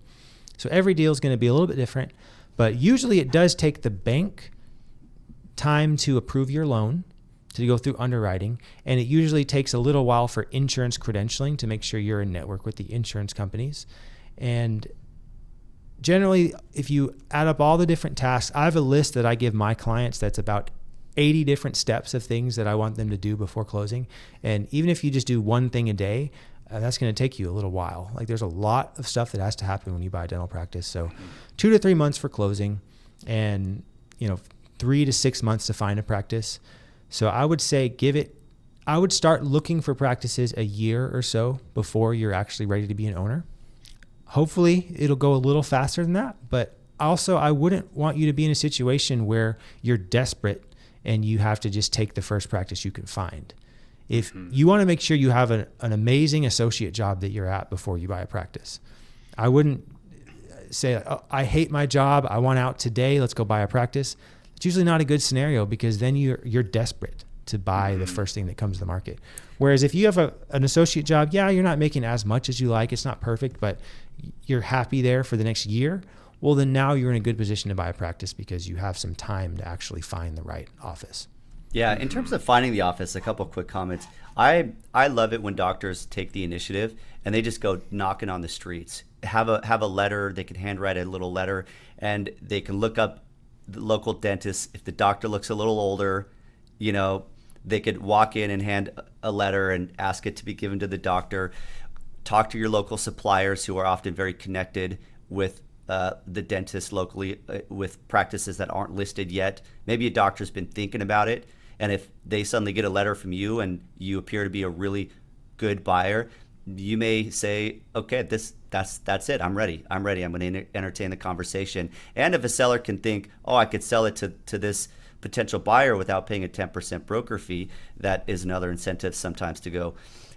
[SPEAKER 3] So every deal is going to be a little bit different, but usually it does take the bank time to approve your loan, to go through underwriting, and it usually takes a little while for insurance credentialing to make sure you're in network with the insurance companies. And generally, if you add up all the different tasks, I have a list that I give my clients that's about 80 different steps of things that I want them to do before closing. And even if you just do one thing a day, that's going to take you a little while. Like there's a lot of stuff that has to happen when you buy a dental practice. So 2 to 3 months for closing, and 3 to 6 months to find a practice. So I would say I would start looking for practices a year or so before you're actually ready to be an owner. Hopefully it'll go a little faster than that, but also I wouldn't want you to be in a situation where you're desperate and you have to just take the first practice you can find. If you want to make sure you have an amazing associate job that you're at before you buy a practice, I wouldn't say, oh, I hate my job, I want out today, let's go buy a practice. It's usually not a good scenario, because then you're desperate to buy the first thing that comes to the market. Whereas if you have an associate job, yeah, you're not making as much as you like, it's not perfect, but you're happy there for the next year, well, then now you're in a good position to buy a practice because you have some time to actually find the right office.
[SPEAKER 1] Yeah, in terms of finding the office, a couple of quick comments. I love it when doctors take the initiative and they just go knocking on the streets. Have a letter, they can handwrite a little letter, and they can look up the local dentist. If the doctor looks a little older, they could walk in and hand a letter and ask it to be given to the doctor. Talk to your local suppliers, who are often very connected with the dentist locally, with practices that aren't listed yet. Maybe a doctor's been thinking about it, and if they suddenly get a letter from you and you appear to be a really good buyer, you may say, okay, that's it. I'm ready. I'm going to entertain the conversation. And if a seller can think, oh, I could sell it to this potential buyer without paying a 10% broker fee, that is another incentive sometimes to go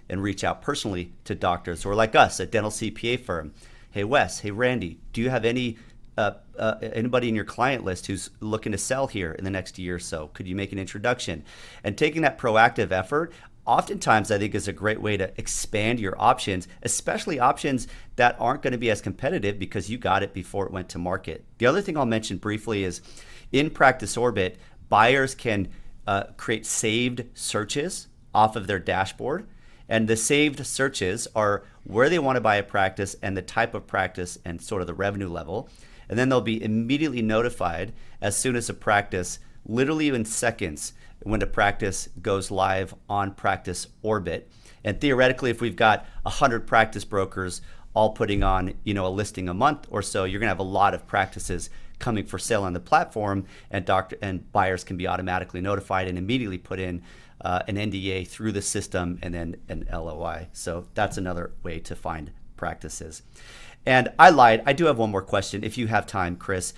[SPEAKER 1] and reach out personally to doctors, or like us, a dental CPA firm. Hey, Wes, hey, Randy, do you have anybody in your client list who's looking to sell here in the next year or so? Could you make an introduction? And taking that proactive effort, oftentimes I think is a great way to expand your options, especially options that aren't going to be as competitive because you got it before it went to market. The other thing I'll mention briefly is in Practice Orbit, buyers can create saved searches off of their dashboard. And the saved searches are where they want to buy a practice and the type of practice and sort of the revenue level. And then they'll be immediately notified as soon as a practice, literally in seconds, when a practice goes live on Practice Orbit. And theoretically, if we've got 100 practice brokers all putting on, a listing a month or so, you're going to have a lot of practices coming for sale on the platform, and buyers can be automatically notified and immediately put in an NDA through the system and then an LOI. So that's another way to find practices. And I lied. I do have one more question if you have time, Chris.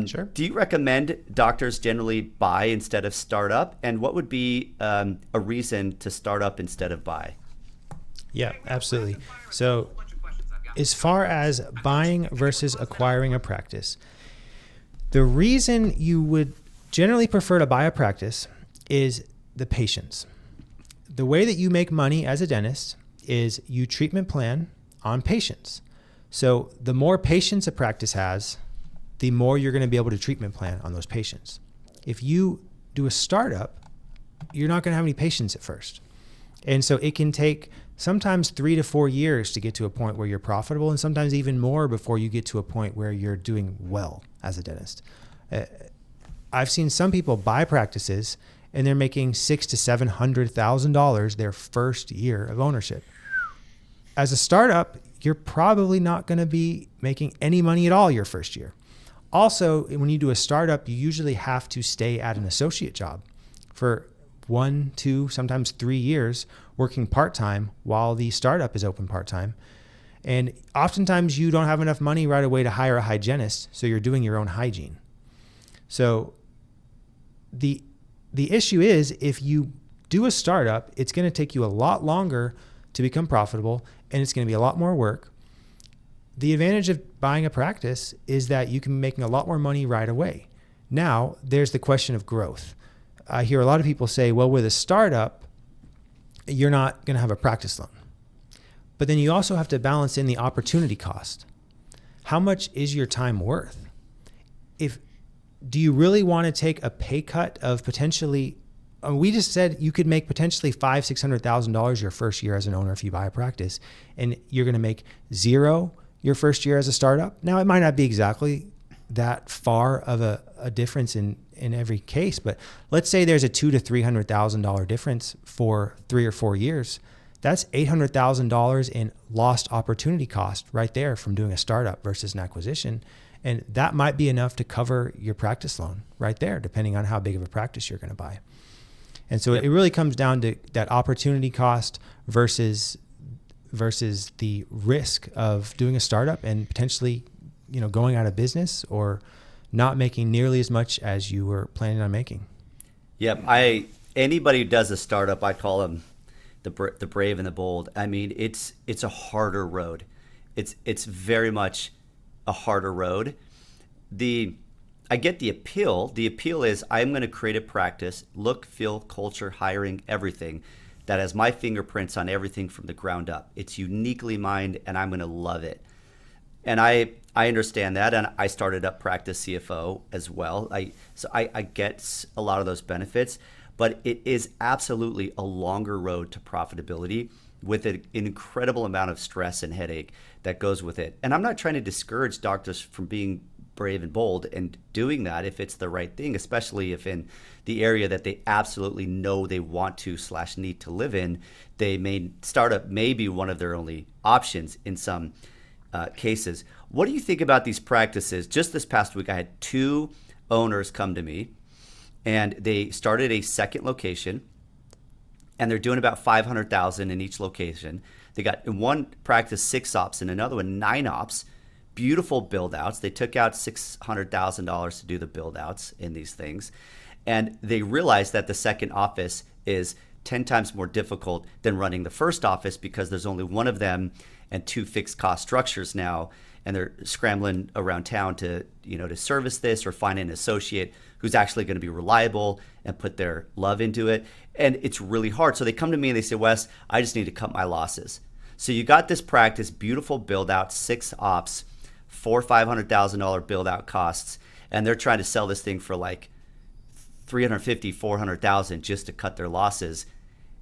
[SPEAKER 3] Sure.
[SPEAKER 1] Do you recommend doctors generally buy instead of start up? And what would be a reason to start up instead of buy?
[SPEAKER 3] Yeah, absolutely. So as far as buying versus acquiring a practice, the reason you would generally prefer to buy a practice is the patients. The way that you make money as a dentist is you treatment plan on patients. So the more patients a practice has, the more you're going to be able to treatment plan on those patients. If you do a startup, you're not going to have any patients at first. And so it can take sometimes 3 to 4 years to get to a point where you're profitable, and sometimes even more before you get to a point where you're doing well as a dentist. I've seen some people buy practices and they're making $600,000 to $700,000 their first year of ownership. As a startup, you're probably not going to be making any money at all your first year. Also, when you do a startup, you usually have to stay at an associate job for 1, 2, sometimes 3 years, working part-time while the startup is open part-time. And oftentimes you don't have enough money right away to hire a hygienist, so you're doing your own hygiene. So the issue is, if you do a startup, it's going to take you a lot longer to become profitable, and it's going to be a lot more work. The advantage of buying a practice is that you can be making a lot more money right away. Now, there's the question of growth. I hear a lot of people say, well, with a startup, you're not going to have a practice loan. But then you also have to balance in the opportunity cost. How much is your time worth? Do you really want to take a pay cut of potentially, we just said you could make potentially $500,000, $600,000 your first year as an owner if you buy a practice, and you're going to make $0 your first year as a startup. Now, it might not be exactly that far of a difference in every case, but let's say there's a $200,000 to $300,000 difference for 3 or 4 years. That's $800,000 in lost opportunity cost right there from doing a startup versus an acquisition. And that might be enough to cover your practice loan right there, depending on how big of a practice you're going to buy. And so it really comes down to that opportunity cost versus the risk of doing a startup and potentially, going out of business or not making nearly as much as you were planning on making.
[SPEAKER 1] Yep. Anybody who does a startup, I call them the brave and the bold. I mean, it's a harder road. It's very much a harder road. I get the appeal. The appeal is I'm going to create a practice, look, feel, culture, hiring, everything that has my fingerprints on everything from the ground up. It's uniquely mine, and I'm going to love it. And I understand that, and I started up Practice CFO as well. So I get a lot of those benefits, but it is absolutely a longer road to profitability with an incredible amount of stress and headache that goes with it. And I'm not trying to discourage doctors from being brave and bold and doing that if it's the right thing, especially if in the area that they absolutely know they want to / need to live in, startup may be one of their only options in some cases. What do you think about these practices? Just this past week, I had 2 owners come to me, and they started a second location, and they're doing about $500,000 in each location. They got in one practice 6 ops, and another one 9 ops. Beautiful build outs. They took out $600,000 to do the build outs in these things. And they realized that the second office is 10 times more difficult than running the first office because there's only one of them and 2 fixed cost structures now. And they're scrambling around town to service this or find an associate who's actually going to be reliable and put their love into it. And it's really hard. So they come to me and they say, Wes, I just need to cut my losses. So you got this practice, beautiful build out, 6 ops, $500,000 build out costs, and they're trying to sell this thing for like $350,000, $400,000 just to cut their losses.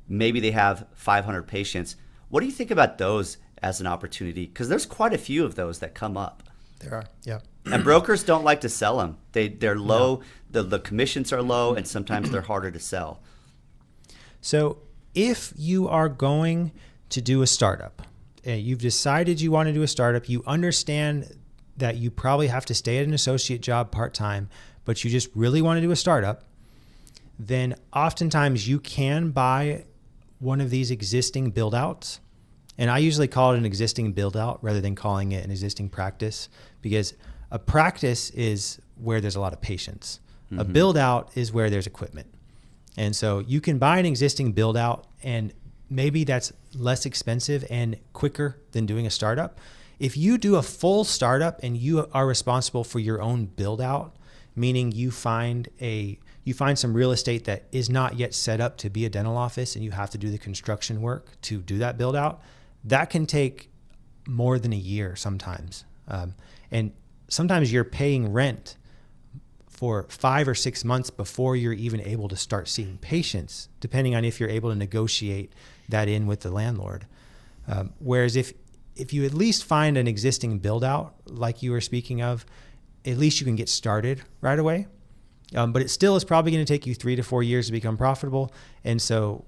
[SPEAKER 1] Maybe they have 500 patients. What do you think about those as an opportunity? Because there's quite a few of those that come up.
[SPEAKER 3] There are, yeah.
[SPEAKER 1] And brokers don't like to sell them. They're low. No. The commissions are low, and sometimes they're harder to sell.
[SPEAKER 3] So if you are going to do a startup, you've decided you want to do a startup, you understand that you probably have to stay at an associate job part-time, but you just really want to do a startup, then oftentimes you can buy one of these existing build-outs. And I usually call it an existing build-out rather than calling it an existing practice, because a practice is where there's a lot of patients. Mm-hmm. A build-out is where there's equipment. And so you can buy an existing build-out, and maybe that's less expensive and quicker than doing a startup. If you do a full startup and you are responsible for your own build out, meaning you find some real estate that is not yet set up to be a dental office and you have to do the construction work to do that build out, that can take more than a year sometimes. And sometimes you're paying rent for 5 or 6 months before you're even able to start seeing patients, depending on if you're able to negotiate that in with the landlord. Whereas if you at least find an existing build out, like you were speaking of, at least you can get started right away. But it still is probably going to take you 3 to 4 years to become profitable. And so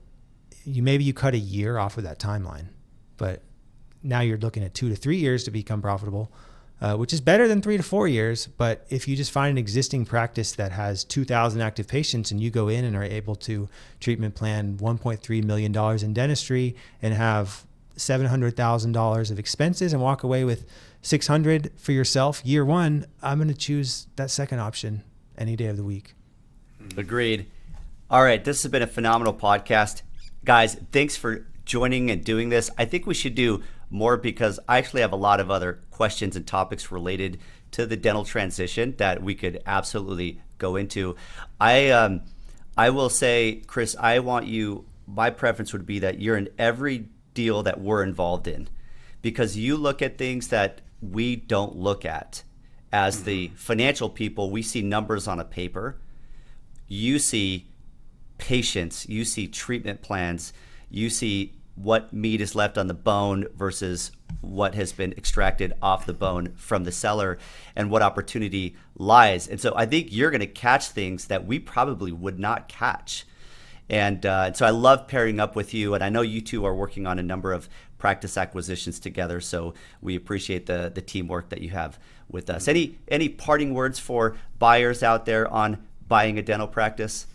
[SPEAKER 3] maybe you cut a year off of that timeline, but now you're looking at 2 to 3 years to become profitable, which is better than 3 to 4 years. But if you just find an existing practice that has 2,000 active patients and you go in and are able to treatment plan $1.3 million in dentistry and have $700,000 of expenses and walk away with $600 for yourself year one, I'm going to choose that second option any day of the week.
[SPEAKER 1] Agreed. All right. This has been a phenomenal podcast. Guys, thanks for joining and doing this. I think we should do more because I actually have a lot of other questions and topics related to the dental transition that we could absolutely go into. I will say, Chris, my preference would be that you're in every deal that we're involved in, because you look at things that we don't look at. As the financial people, we see numbers on a paper. You see patients, you see treatment plans, you see what meat is left on the bone versus what has been extracted off the bone from the seller and what opportunity lies. And so I think you're going to catch things that we probably would not catch. And so I love pairing up with you. And I know you two are working on a number of practice acquisitions together. So we appreciate the teamwork that you have with us. Any parting words for buyers out there on buying a dental practice?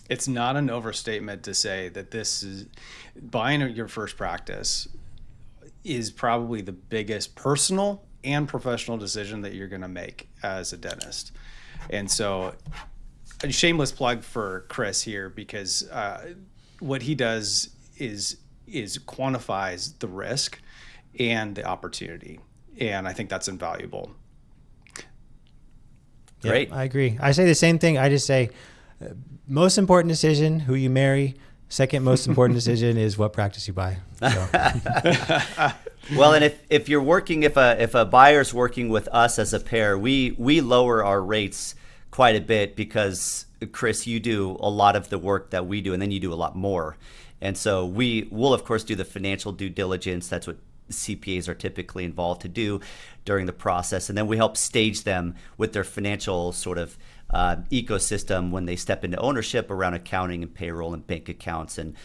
[SPEAKER 2] It's not an overstatement to say that this is buying your first practice is probably the biggest personal and professional decision that you're going to make as a dentist. And so a shameless plug for Chris here, because what he does is quantifies the risk and the opportunity, and I think that's invaluable.
[SPEAKER 1] Great.
[SPEAKER 3] Yep, I agree. I say the same thing. I just say, most important decision, who you marry. Second most important decision is what practice you buy. So.
[SPEAKER 1] Well, and if you're working, if a buyer's working with us as a pair, we lower our rates quite a bit because, Chris, you do a lot of the work that we do, and then you do a lot more. And so we'll of course do the financial due diligence. That's what CPAs are typically involved to do during the process. And then we help stage them with their financial sort of ecosystem when they step into ownership around accounting and payroll and bank accounts and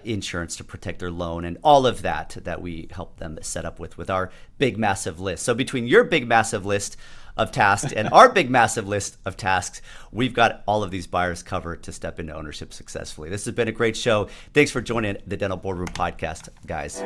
[SPEAKER 1] insurance to protect their loan and all of that we help them set up with our big massive list. So between your big massive list of tasks and our big massive list of tasks, we've got all of these buyers covered to step into ownership successfully. This has been a great show. Thanks for joining the Dental Boardroom Podcast, guys.